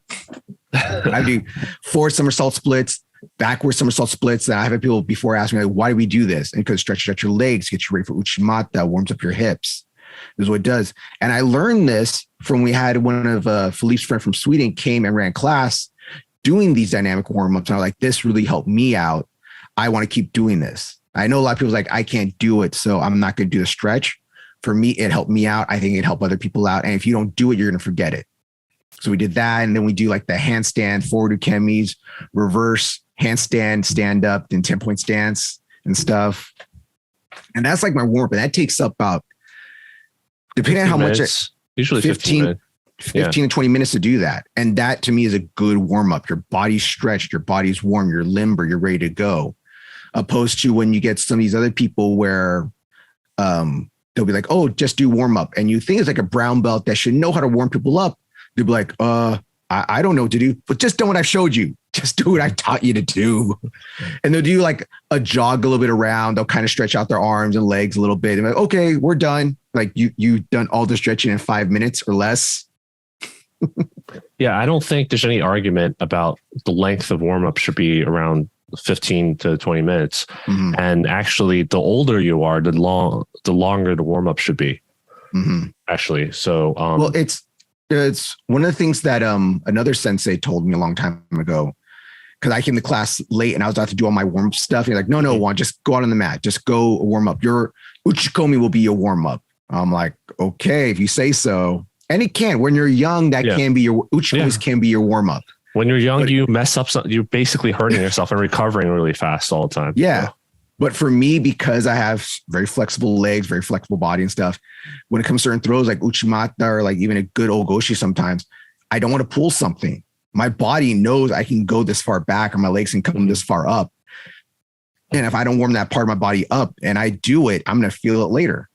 I do forward somersault splits, backwards somersault splits. And I have people before ask me, like, why do we do this? And because stretch your legs, get you ready for uchimata, warms up your hips. This is what it does. And I learned this from, we had one of Philippe's friend from Sweden came and ran class doing these dynamic warm-ups. And I was like, this really helped me out. I want to keep doing this. I know a lot of people like, I can't do it, so I'm not going to do the stretch. For me, it helped me out. I think it helped other people out. And if you don't do it, you're going to forget it. So we did that. And then we do like the handstand, forward ukemis, reverse handstand, stand up, then 10-point stance and stuff. And that's like my warm-up. And that takes up about, depending on how much, usually 15 minutes. 15 to 20 minutes to do that. And that to me is a good warm-up. Your body's stretched, your body's warm, you're limber, you're ready to go. Opposed to when you get some of these other people where they'll be like, oh, just do warm-up. And you think it's like a brown belt that should know how to warm people up. They'll be like, I don't know what to do, but just do what I showed you. Just do what I taught you to do. And they'll do like a jog a little bit around. They'll kind of stretch out their arms and legs a little bit. And like, okay, we're done. Like you've done all the stretching in 5 minutes or less. Yeah, I don't think there's any argument about the length of warm-up should be around 15 to 20 minutes. Mm-hmm. And actually, the older you are, the longer the warm-up should be. Mm-hmm. Actually, so well, it's one of the things that another sensei told me a long time ago, because I came to class late and I was about to do all my warm-up stuff. And he's like, no, Juan, just go out on the mat, just go warm up. Your uchikomi will be your warm-up. I'm like, okay, if you say so. And it can. When you're young, that can be your uchikomis can be your warm up. When you're young, you mess up something. You're basically hurting yourself and recovering really fast all the time. Yeah. But for me, because I have very flexible legs, very flexible body and stuff, when it comes to certain throws like uchimata or like even a good ogoshi, sometimes I don't want to pull something. My body knows I can go this far back or my legs can come this far up. And if I don't warm that part of my body up and I do it, I'm going to feel it later.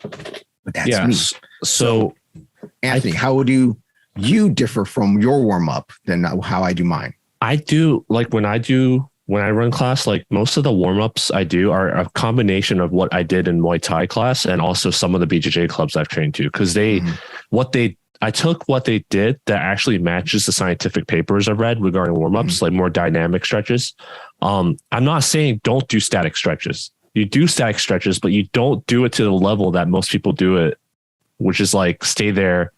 But that's me. So Anthony, how do you differ from your warm up than how I do mine? I do like when I run class, like most of the warm ups I do are a combination of what I did in Muay Thai class and also some of the BJJ clubs I've trained to. Cause I took what they did that actually matches the scientific papers I've read regarding warm ups, like more dynamic stretches. I'm not saying don't do static stretches. You do static stretches, but you don't do it to the level that most people do it, which is like stay there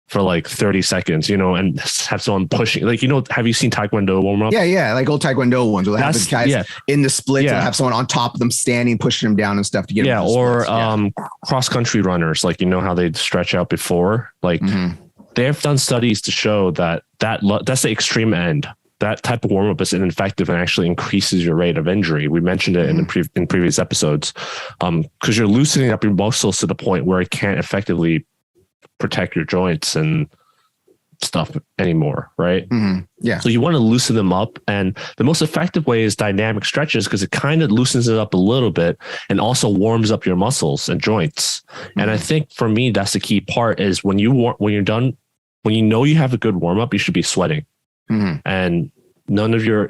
for like 30 seconds, and have someone pushing. Like, have you seen Taekwondo warm up? Yeah. Like old Taekwondo ones where they have the guys in the splits and have someone on top of them standing, pushing them down and stuff to get them. Or cross country runners, like, how they stretch out before. Like they've done studies to show that's the extreme end. That type of warm up is ineffective and actually increases your rate of injury. We mentioned it in previous episodes, because you're loosening up your muscles to the point where it can't effectively protect your joints and stuff anymore, right? Mm-hmm. Yeah. So you want to loosen them up, and the most effective way is dynamic stretches because it kind of loosens it up a little bit and also warms up your muscles and joints. Mm-hmm. And I think for me, that's the key part is when you're done, when you know you have a good warm up, you should be sweating. Mm-hmm. And none of your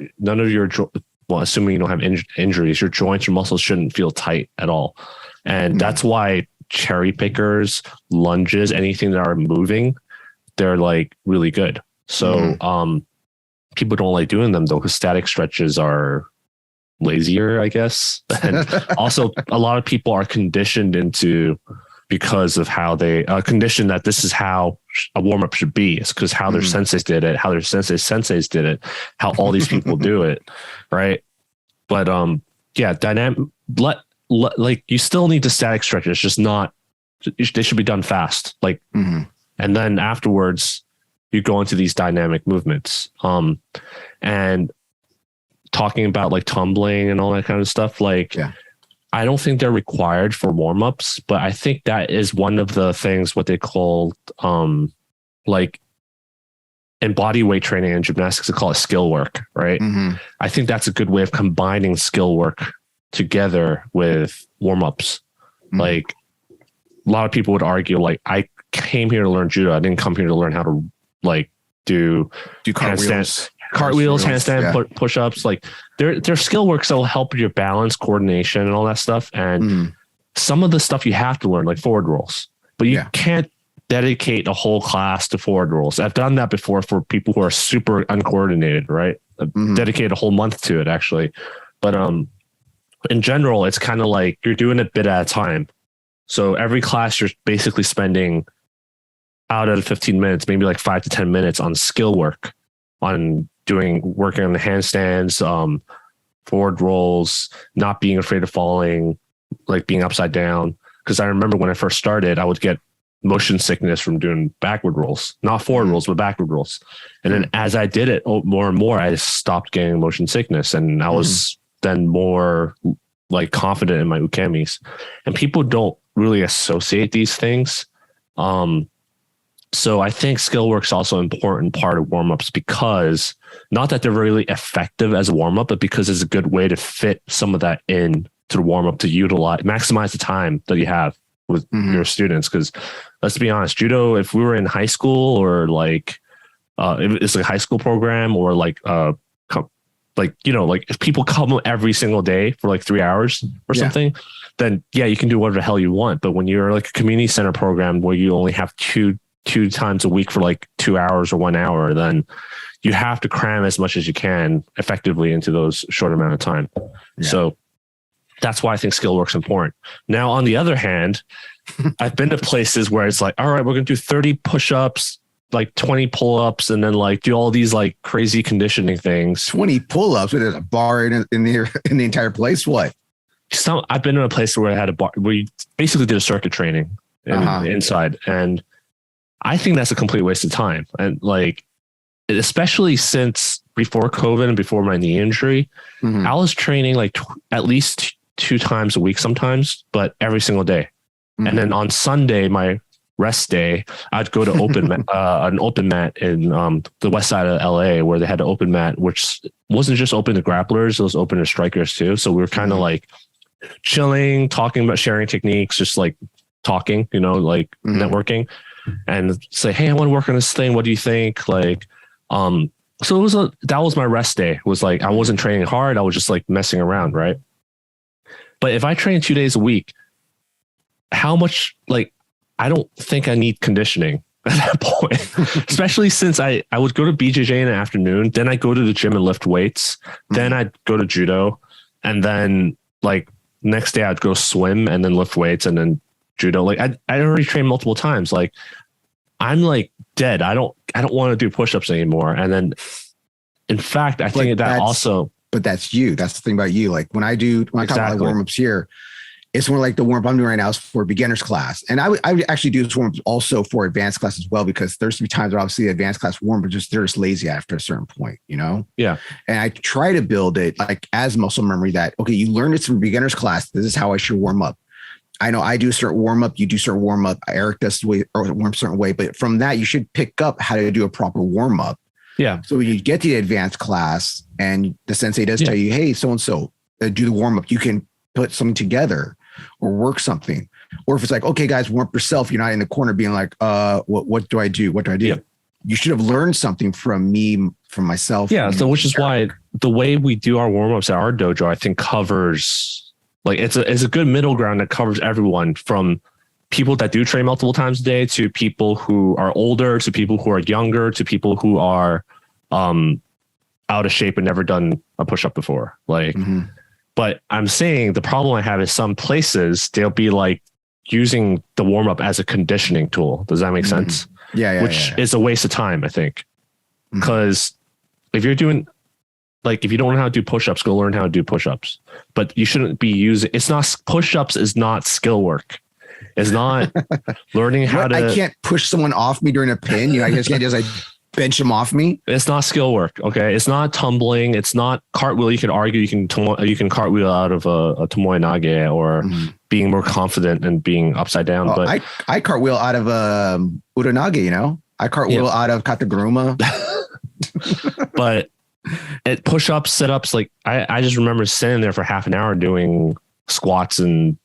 assuming you don't have injuries, your joints, your muscles shouldn't feel tight at all. And that's why cherry pickers, lunges, anything that are moving, they're like really good. So people don't like doing them though, because static stretches are lazier, I guess. And also a lot of people are conditioned because of how they conditioned that this is how a warm-up should be. It's because how their senseis did it, how their senseis did it, how all these people do it. Right. But dynamic, like you still need the static stretches, just not, they should be done fast. Like, and then afterwards you go into these dynamic movements. And talking about like tumbling and all that kind of stuff, like, I don't think they're required for warm-ups, but I think that is one of the things, what they call, like in body weight training and gymnastics, they call it skill work, right? Mm-hmm. I think that's a good way of combining skill work together with warm-ups. Mm-hmm. Like a lot of people would argue, like came here to learn judo. I didn't come here to learn how to like do cartwheels, handstand, push-ups. Like their skill works that will help your balance, coordination, and all that stuff. And some of the stuff you have to learn, like forward rolls, but you can't dedicate a whole class to forward rolls. I've done that before for people who are super uncoordinated, right? Dedicate a whole month to it actually. But in general, it's kind of like you're doing a bit at a time. So every class you're basically spending out of 15 minutes, maybe like 5 to 10 minutes on skill work, on working on the handstands, forward rolls, not being afraid of falling, like being upside down. Because I remember when I first started, I would get motion sickness from doing backward rolls, not forward rolls, but backward rolls. And then as I did it more and more, I stopped getting motion sickness. And I was then more like confident in my ukemis. And people don't really associate these things. So I think skill work's also an important part of warm-ups, because not that they're really effective as a warm-up, but because it's a good way to fit some of that in to the warm-up, to maximize the time that you have with your students. Because let's be honest, judo, if we were in high school or like it's like a high school program, or like if people come every single day for like 3 hours or something, then you can do whatever the hell you want. But when you're like a community center program where you only have two times a week for like 2 hours or 1 hour, then you have to cram as much as you can effectively into those short amount of time. So that's why I think skill work's important. Now, on the other hand, I've been to places where it's like, all right, we're going to do 30 push-ups, like 20 pull-ups, and then like do all these like crazy conditioning things. 20 pull-ups with a bar in the entire place. What? I've been in a place where I had a bar. We basically did a circuit training inside, and I think that's a complete waste of time. And like, especially since before COVID and before my knee injury, I was training like at least 2 times a week sometimes, but every single day. And then on Sunday, my rest day, I'd go to an open mat in the west side of LA, where they had an open mat, which wasn't just open to grapplers, it was open to strikers too. So we were kind of like chilling, talking about sharing techniques, just like talking, like networking, and say, hey, I want to work on this thing. What do you think? Like, so that was my rest day. It was like, I wasn't training hard. I was just like messing around. Right. But if I train 2 days a week, how much, like, I don't think I need conditioning at that point, especially since I would go to BJJ in the afternoon. Then I go to the gym and lift weights. Then I'd go to judo. And then like next day I'd go swim and then lift weights and then judo. Like I already trained multiple times. Like I'm like dead. I don't want to do push-ups anymore. And then in fact, I think that also, but that's you. That's the thing about you. Like when I talk about warm-ups here, it's more like the warm-up I'm doing right now is for beginners class. And I would actually do this warm-up also for advanced class as well, because there's some times where obviously the advanced class warm, but they're just lazy after a certain point, Yeah. And I try to build it like as muscle memory that, okay, you learned it from beginners class. This is how I should warm up. I know I do a certain warm-up. You do certain warm-up. Eric does the way or warm a certain way, but from that, you should pick up how to do a proper warm-up. Yeah. So when you get to the advanced class and the sensei does tell you, hey, so-and-so, do the warm-up, you can put something together or work something. Or if it's like, okay, guys, warm up yourself. You're not in the corner being like, what do I do? What do I do? Yeah. You should have learned something from me, from myself. Yeah. So which is why the way we do our warm-ups at our dojo, I think covers, like it's a good middle ground that covers everyone, from people that do train multiple times a day to people who are older, to people who are younger, to people who are out of shape and never done a push-up before. Like, but I'm saying the problem I have is some places they'll be like using the warm-up as a conditioning tool. Does that make sense? Yeah. Which is a waste of time, I think. Because if you're doing, like, if you don't know how to do push-ups, go learn how to do push-ups. But you shouldn't be using, push-ups is not skill work. It's not learning how to. I can't push someone off me during a pin. I just can't just like bench them off me. It's not skill work. Okay. It's not tumbling. It's not cartwheel. You could argue you can cartwheel out of a tomoe nage, or being more confident and being upside down. But I cartwheel out of uranage, I cartwheel out of kataguruma. But at push-ups, sit-ups, like I just remember sitting there for half an hour doing squats and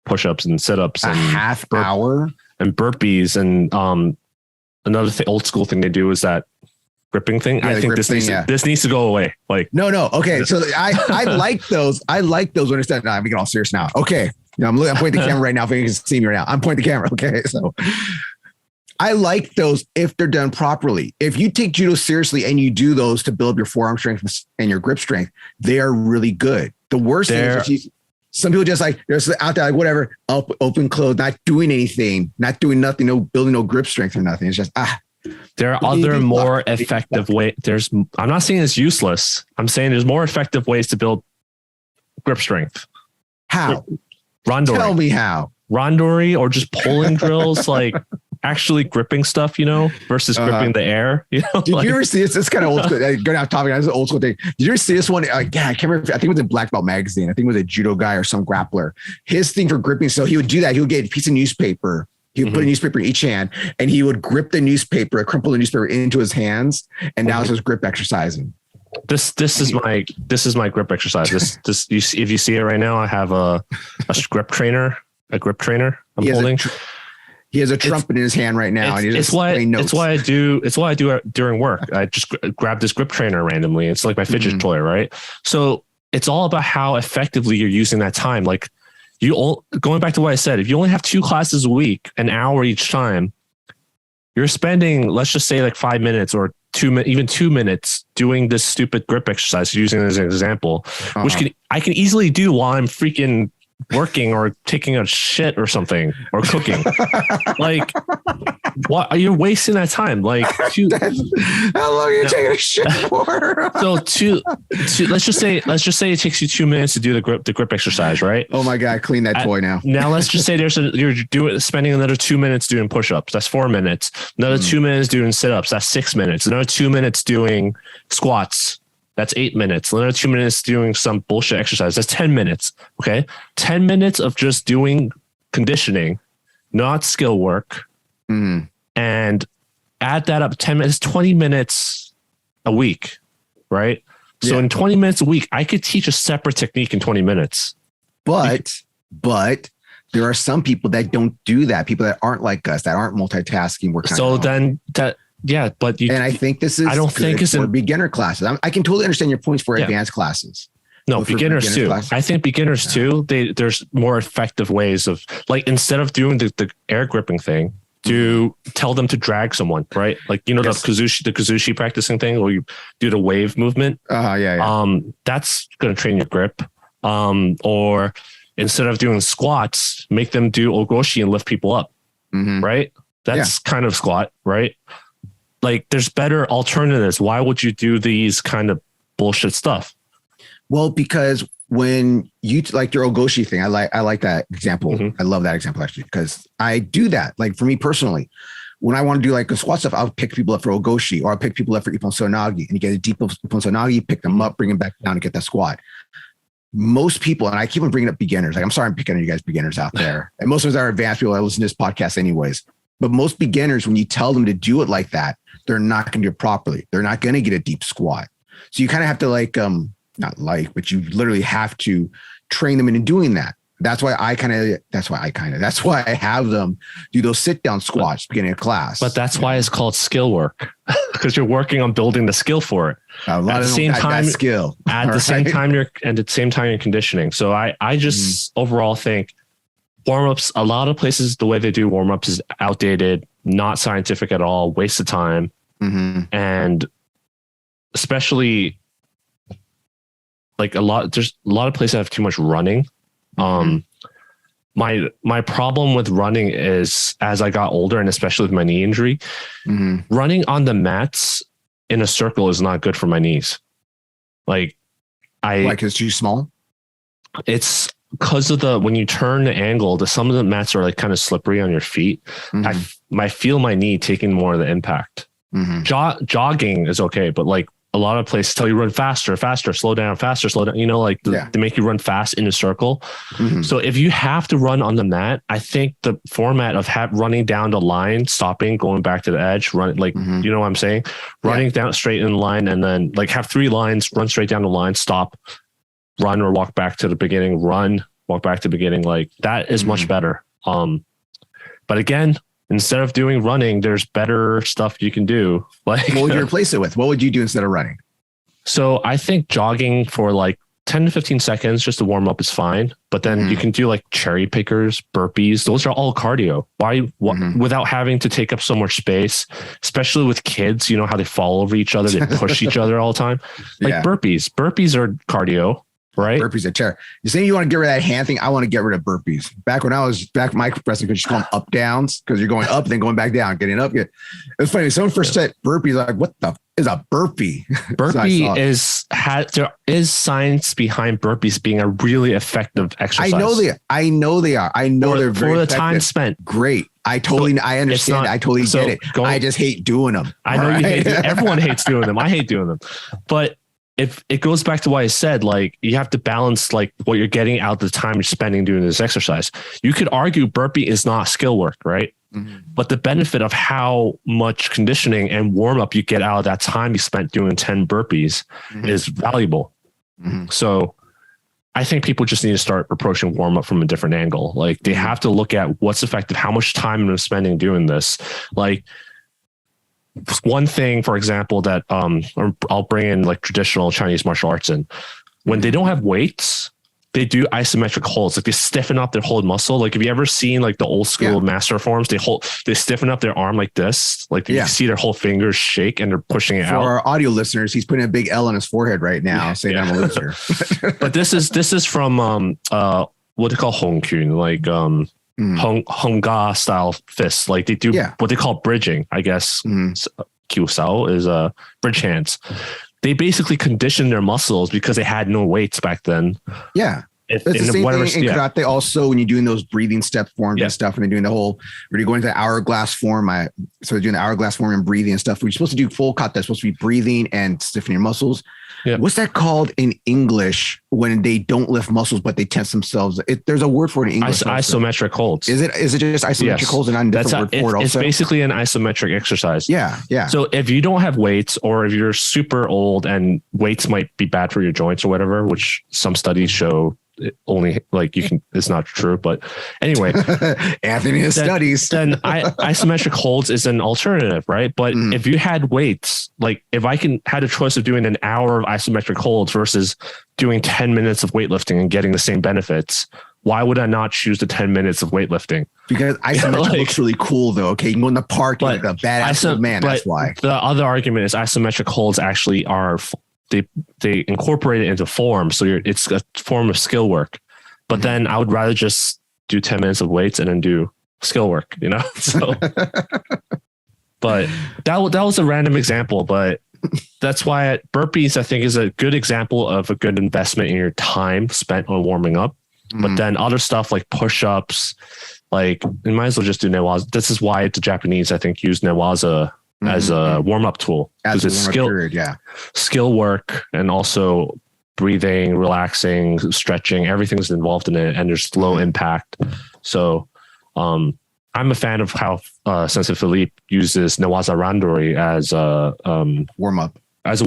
push-ups and sit-ups. A half hour? and burpees and another old school thing they do is that gripping thing. I think this needs to go away. Like no. Okay. So I like those. I like those. Understand? No, I'm getting all serious now. Okay. I'm pointing the camera right now. If you can see me right now, I'm pointing the camera. Okay. So I like those if they're done properly. If you take judo seriously and you do those to build your forearm strength and your grip strength, they are really good. The worst thing is some people just like, they're out there, like whatever, open, close, not doing anything, not doing nothing, no building no grip strength or nothing. It's just, there are other more effective ways. I'm not saying it's useless. I'm saying there's more effective ways to build grip strength. How? Randori. Tell me how. Randori or just pulling drills, like actually gripping stuff, versus gripping the air. Did you ever see this? It's kind of old school. Going off topic, this is an old school thing. Did you ever see this one? I can't remember. I think it was in Black Belt magazine. I think it was a judo guy or some grappler. His thing for gripping. So he would do that. He would get a piece of newspaper. He would put a newspaper in each hand, and he would grip the newspaper, crumple the newspaper into his hands, and that was his grip exercising. This is my grip exercise. If you see it right now, I have a grip trainer I'm holding. He has a trumpet in his hand right now, and it's why I do it during work. I just grab this grip trainer randomly. It's like my fidget toy, right? So it's all about how effectively you're using that time. Like going back to what I said, if you only have 2 classes a week, an hour each time, you're spending, let's just say like 5 minutes or 2 minutes doing this stupid grip exercise, using it as an example, which I can easily do while I'm freaking working or taking a shit or something or cooking. Like, what are you wasting that time? Like, how long are you taking a shit for? So let's just say it takes you 2 minutes to do the grip exercise, right? Oh my God, clean that toy now. Now let's just say you're spending another 2 minutes doing push-ups. That's 4 minutes. Another 2 minutes doing sit-ups. That's 6 minutes. Another 2 minutes doing squats. That's 8 minutes. Another 2 minutes doing some bullshit exercise. That's 10 minutes. Okay. 10 minutes of just doing conditioning, not skill work. And add that up 10 minutes, 20 minutes a week. Right. So in 20 minutes a week, I could teach a separate technique in 20 minutes. But there are some people that don't do that. People that aren't like us, that aren't multitasking. And I think this is, I don't think it's for beginner classes. I can totally understand your points for advanced classes. No, beginners too. Classes. I think beginners too. There's more effective ways of, like, instead of doing the air gripping thing, tell them to drag someone, right? Like, the kazushi practicing thing, where you do the wave movement. That's going to train your grip. Or instead of doing squats, make them do ogoshi and lift people up, right? That's kind of squat, right? Like, there's better alternatives. Why would you do these kind of bullshit stuff? Well, because when you like your ogoshi thing, I like that example. I love that example, actually, because I do that. Like, for me personally, when I want to do like a squat stuff, I'll pick people up for ogoshi, or I'll pick people up for ippon sonagi, and you get a deep ippon sonagi, pick them up, bring them back down to get that squat. Most people, and I keep on bringing up beginners. Like, I'm sorry, I'm picking on you guys beginners out there. And most of us are advanced people that listen to this podcast anyways. But most beginners, when you tell them to do it like that, they're not going to do it properly. They're not going to get a deep squat. So you kind of have to but you literally have to train them into doing that. That's why I have them do those sit down squats beginning of class. But that's why it's called skill work, because you're working on building the skill for it. At the same time you're conditioning. So I just overall think warmups, a lot of places, the way they do warmups is outdated, not scientific at all, waste of time. And especially like there's a lot of places that have too much running. My problem with running is, as I got older, and especially with my knee injury, running on the mats in a circle is not good for my knees. Like it's too small. It's because of when you turn the angle, some of the mats are like kind of slippery on your feet. I feel my knee taking more of the impact. Jogging is okay, but like a lot of places tell you run faster, slow down, faster, slow down. They make you run fast in a circle. So if you have to run on the mat, I think the format of running down the line, stopping, going back to the edge, you know what I'm saying? Running down straight in the line, and then like have 3 lines, run straight down the line, stop, run or walk back to the beginning, run, walk back to the beginning. Like that is much better. But again, instead of doing running, there's better stuff you can do. Like, what would you replace it with? What would you do instead of running? So I think jogging for like 10 to 15 seconds just to warm up is fine. But then you can do like cherry pickers, burpees. Those are all cardio. Without having to take up so much space, especially with kids, you know how they fall over each other, they push each other all the time. Like burpees. Burpees are cardio, right? Burpees are terrible. You're saying you want to get rid of that hand thing. I want to get rid of burpees. Back when I was my wrestling could just call them up downs because you're going up, then going back down, getting up. It's funny. Someone first said burpees, like, what the is a burpee? Burpee there is science behind burpees being a really effective exercise. I know they are. I know they're very for the effective. time spent. Great. I understand. I totally get it. I just hate doing them. I know you hate them. Everyone hates doing them. I hate doing them. But if it goes back to what I said, like you have to balance like what you're getting out of the time you're spending doing this exercise. You could argue burpee is not skill work, right? But the benefit of how much conditioning and warm up you get out of that time you spent doing 10 burpees is valuable. So I think people just need to start approaching warm up from a different angle. Like they have to look at what's effective, how much time I'm spending doing this. Like one thing, for example, that I'll bring in like traditional Chinese martial arts in. When they don't have weights, they do isometric holds. Like they stiffen up their hold muscle. Like have you ever seen like the old school master forms? They stiffen up their arm like this. Like you see their whole fingers shake and they're pushing it out. For our audio listeners, he's putting a big L on his forehead right now, saying I'm a loser. But this is from what they call Hong Kun, like Hong Ga style fists. Like they do what they call bridging, I guess. Kyu Sao is bridge hands. They basically conditioned their muscles because they had no weights back then. Yeah. It's the same thing in karate also when you're doing those breathing step forms and stuff and they're doing the whole, when you're going to the hourglass form, so doing the hourglass form and breathing and stuff. We're supposed to do full kata. That's supposed to be breathing and stiffening your muscles. What's that called in English when they don't lift muscles, but they tense themselves? There's a word for it in English. Isometric holds. Is it just isometric holds and not a different word for it also? It's basically an isometric exercise. Yeah. So if you don't have weights or if you're super old and weights might be bad for your joints or whatever, which some studies show only like you can, it's not true, but anyway, Anthony has studies. Then isometric holds is an alternative, right? But if you had weights, like if I had a choice of doing an hour of isometric holds versus doing 10 minutes of weightlifting and getting the same benefits, why would I not choose the 10 minutes of weightlifting? Because isometric looks really cool though. Okay. You can go in the park, you're like a badass old man. That's why. The other argument is isometric holds actually are they incorporate it into form. So it's a form of skill work, but then I would rather just do 10 minutes of weights and then do skill work, you know? So, but that was a random example, but that's why burpees, I think is a good example of a good investment in your time spent on warming up. But then other stuff like push-ups, like you might as well just do newaza. This is why the Japanese, I think, use newaza as a warm-up tool, because it's skill work and also breathing, relaxing, stretching, everything's involved in it, and there's low impact. So I'm a fan of how Sensei Philippe uses newaza randori as a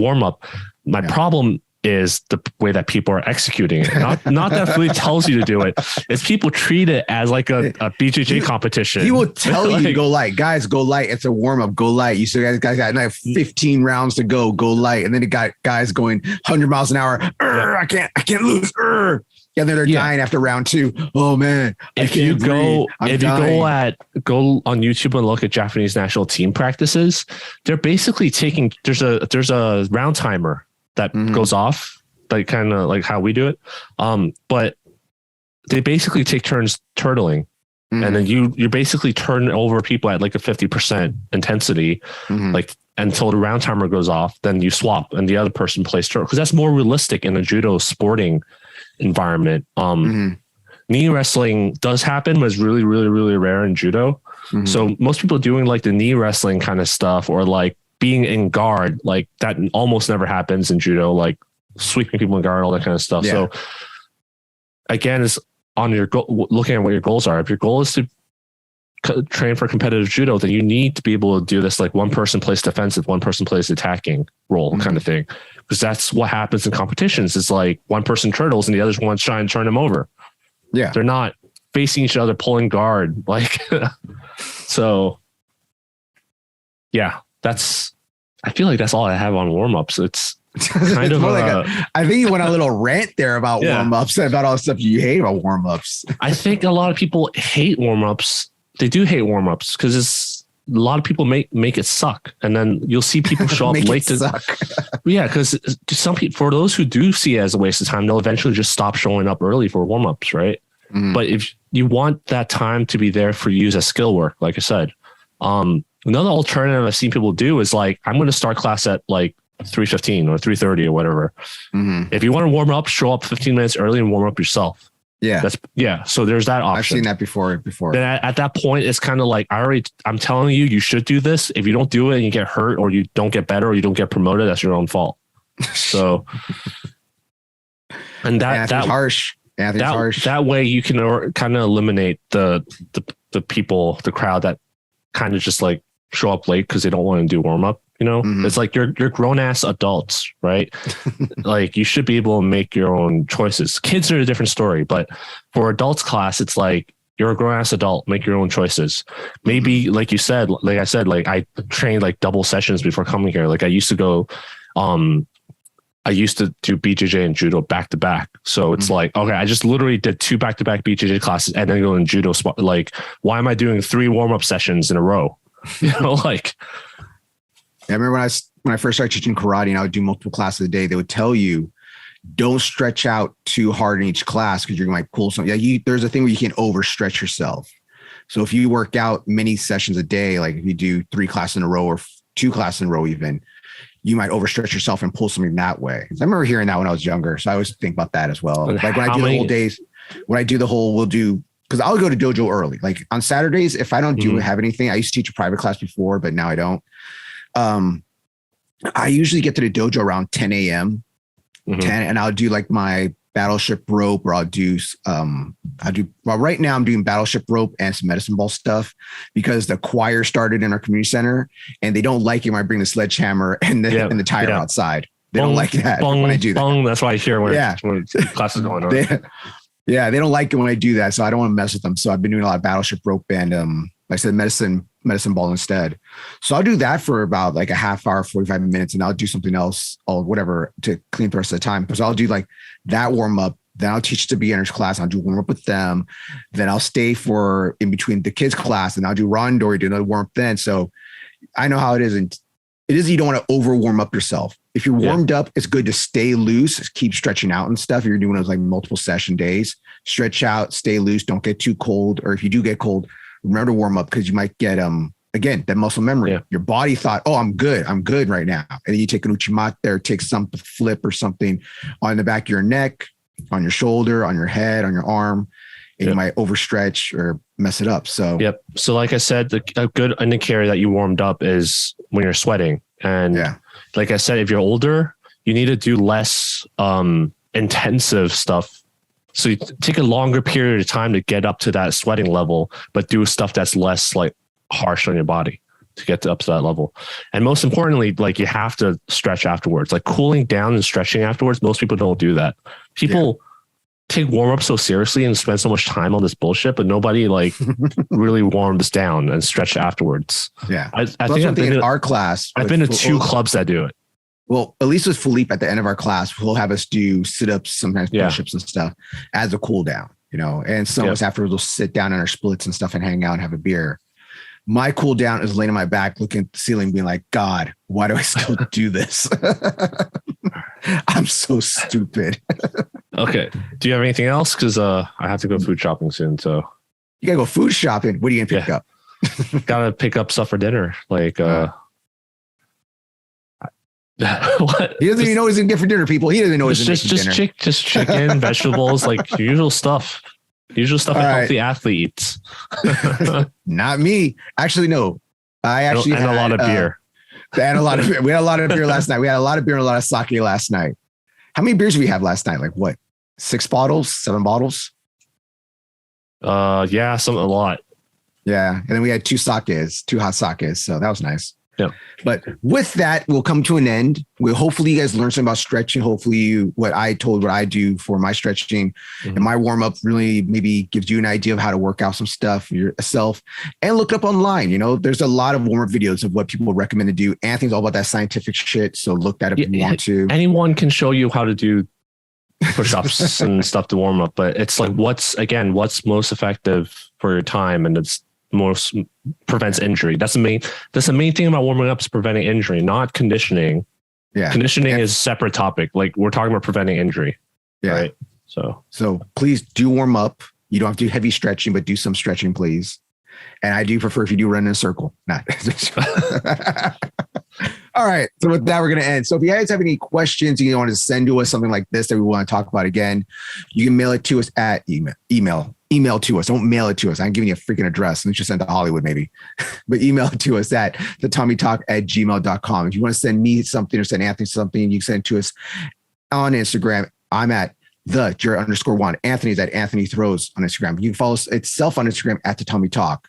warm-up. My problem is the way that people are executing it. Not that Philippe tells you to do it. It's people treat it as like a BJJ competition. He will tell you to go light. Guys, go light. It's a warm-up. Go light. You see guys got like 15 rounds to go. Go light. And then it got guys going 100 miles an hour. I can't lose. And then they're dying after round 2. Oh man. If you go on YouTube and look at Japanese national team practices, they're basically taking, there's a round timer that goes off, like kind of like how we do it. But they basically take turns turtling, and then you basically turn over people at like a 50% intensity, like until the round timer goes off. Then you swap, and the other person plays turtle, because that's more realistic in a judo sporting environment. Knee wrestling does happen, but it's really, really, really rare in judo. So most people doing like the knee wrestling kind of stuff, or like being in guard, like that almost never happens in judo, like sweeping people in guard, all that kind of stuff. So again, it's on your looking at what your goals are. If your goal is to train for competitive judo, then you need to be able to do this, like one person plays defensive, one person plays attacking role kind of thing. Because that's what happens in competitions. It's like one person turtles and the other one's trying to turn them over. Yeah. They're not facing each other, pulling guard. Like So yeah, I feel like that's all I have on warm-ups. It's kind of I think you went on a little rant there about warm-ups, about all the stuff you hate about warm-ups. I think a lot of people hate warm-ups. They do hate warm-ups because a lot of people make it suck. And then you'll see people show up late to suck. Yeah, because some people, for those who do see it as a waste of time, they'll eventually just stop showing up early for warm-ups, right? But if you want that time to be there for you as skill work, like I said, another alternative I've seen people do is like, I'm going to start class at like 3:15 or 3:30 or whatever. If you want to warm up, show up 15 minutes early and warm up yourself. Yeah. So there's that option. I've seen that before. Then at that point, it's kind of like, I'm telling you should do this. If you don't do it and you get hurt or you don't get better or you don't get promoted, that's your own fault. So, and that's harsh. That way you can kind of eliminate the people, the crowd that kind of just like show up late because they don't want to do warm up. You know, it's like you're grown ass adults, right? Like you should be able to make your own choices. Kids are a different story, but for adults class, it's like you're a grown ass adult, make your own choices. Maybe like you said, like I said, like I trained like double sessions before coming here. Like I used to go, I used to do BJJ and Judo back to back. So it's like, okay, I just literally did 2 back-to-back BJJ classes and then go in Judo spot. Like, why am I doing 3 warm-up sessions in a row? You know, like. I remember when I first started teaching karate and I would do multiple classes a day, they would tell you, don't stretch out too hard in each class because you might pull something. Yeah, there's a thing where you can't overstretch yourself. So if you work out many sessions a day, like if you do 3 classes in a row or 2 classes in a row even, you might overstretch yourself and pull something that way. I remember hearing that when I was younger. So I always think about that as well. Like when I do the whole days, because I'll go to dojo early. Like on Saturdays, if I don't have anything, I used to teach a private class before, but now I don't. I usually get to the dojo around 10 a.m. 10, and I'll do like my battleship rope, or right now I'm doing battleship rope and some medicine ball stuff because the choir started in our community center and they don't like it when I bring the sledgehammer and the tire outside. They don't like that when I do that. That's why I hear when class is going on. They don't like it when I do that. So I don't want to mess with them. So I've been doing a lot of battleship rope and like I said, medicine ball instead. So I'll do that for about like a half hour, 45 minutes, and I'll do something else or whatever to clean the rest of the time. Because I'll do like that warm up. Then I'll teach the beginners class. I'll do warm up with them. Then I'll stay for in between the kids class and I'll do rondori, do another warm up then. So I know how it is. And it is, you don't want to over warm up yourself. If you're warmed up, it's good to stay loose, keep stretching out and stuff. You're doing those like multiple session days, stretch out, stay loose. Don't get too cold. Or if you do get cold, remember to warm up because you might get, again, that muscle memory. Your body thought, oh, I'm good right now. And then you take an uchimata or take some flip or something on the back of your neck, on your shoulder, on your head, on your arm, and you might overstretch or mess it up. So, So like I said, a good indicator that you warmed up is when you're sweating. And like I said, if you're older, you need to do less intensive stuff. So you take a longer period of time to get up to that sweating level, but do stuff that's less like harsh on your body to get up to that level. And most importantly, like you have to stretch afterwards, like cooling down and stretching afterwards. Most people don't do that. People take warm up so seriously and spend so much time on this bullshit, but nobody like really warms down and stretch afterwards. I think I've been in our class. I've been to 2 clubs that do it. Well, at least with Philippe at the end of our class, he'll have us do sit-ups, sometimes push-ups and stuff as a cool down, you know, and some of us afterwards will sit down in our splits and stuff and hang out and have a beer. My cool down is laying on my back, looking at the ceiling, being like, God, why do I still do this? I'm so stupid. Okay. Do you have anything else? Because I have to go food shopping soon. So you gotta go food shopping. What are you gonna pick up? Gotta pick up stuff for dinner. Like what? He doesn't even know what he's gonna get for dinner, people. He doesn't know what he's gonna get for dinner. Just chicken, vegetables, like usual stuff. Usual stuff a healthy athlete eats. Not me. Actually, no. I actually had a lot of beer. We had a lot of beer last night. We had a lot of beer and a lot of sake last night. How many beers did we have last night? Like what? 6 bottles? 7 bottles? A lot. Yeah. And then we had 2 sakes, 2 hot sakes. So that was nice. Yeah. But with that, we'll come to an end. Hopefully you guys learn something about stretching. Hopefully what I do for my stretching and my warm up really maybe gives you an idea of how to work out some stuff yourself, and look up online. You know, there's a lot of warm up videos of what people recommend to do. Anthony's all about that scientific shit. So look that up if you want to. Anyone can show you how to do push-ups and stuff to warm up, but it's like, what's most effective for your time, and it's most prevents injury. That's the main thing about warming up, is preventing injury, not conditioning. Yeah. Conditioning is a separate topic. Like, we're talking about preventing injury. Yeah. Right. So please do warm up. You don't have to do heavy stretching, but do some stretching, please. And I do prefer if you do run in a circle. Not. All right. So with that, we're going to end. So if you guys have any questions, you want to send to us something like this that we want to talk about again, you can mail it to us at email to us. Don't mail it to us. I'm giving you a freaking address. Let's just send it to Hollywood maybe. But email it to us at tatamitalk@gmail.com. If you want to send me something or send Anthony something, you can send it to us on Instagram. I'm at _Juan. Anthony's at Anthony Throws on Instagram. You can follow us itself on Instagram at Tatami Talk.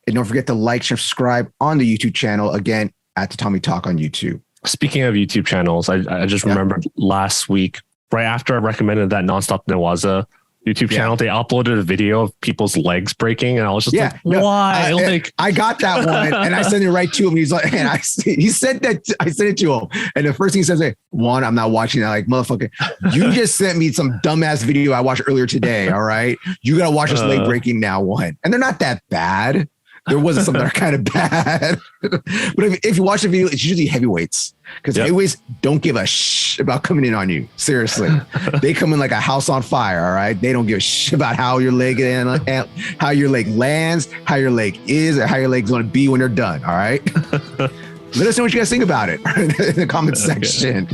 And don't forget to like, share, subscribe on the YouTube channel. Again, at Tatami Talk on YouTube. Speaking of YouTube channels, I just remembered last week, right after I recommended that Nonstop Nawaza YouTube channel, they uploaded a video of people's legs breaking, and I was just like, why? I got that one, and I sent it right to him. He's like, and he said that I sent it to him, and the first thing he says, "Hey, Juan, I'm not watching that." Like, motherfucker, you just sent me some dumbass video I watched earlier today. All right, you gotta watch this leg breaking now, Juan, and they're not that bad. There wasn't some that are kind of bad. But if you watch the video, it's usually heavyweights, because heavyweights don't give a shit about coming in on you. Seriously. They come in like a house on fire. All right. They don't give a shit about how your leg how your leg lands, how your leg is, or how your leg's going to be when they're done. All right. Let us know what you guys think about it in the comment section.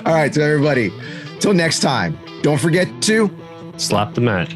All right. So everybody, till next time, don't forget to slap the mat.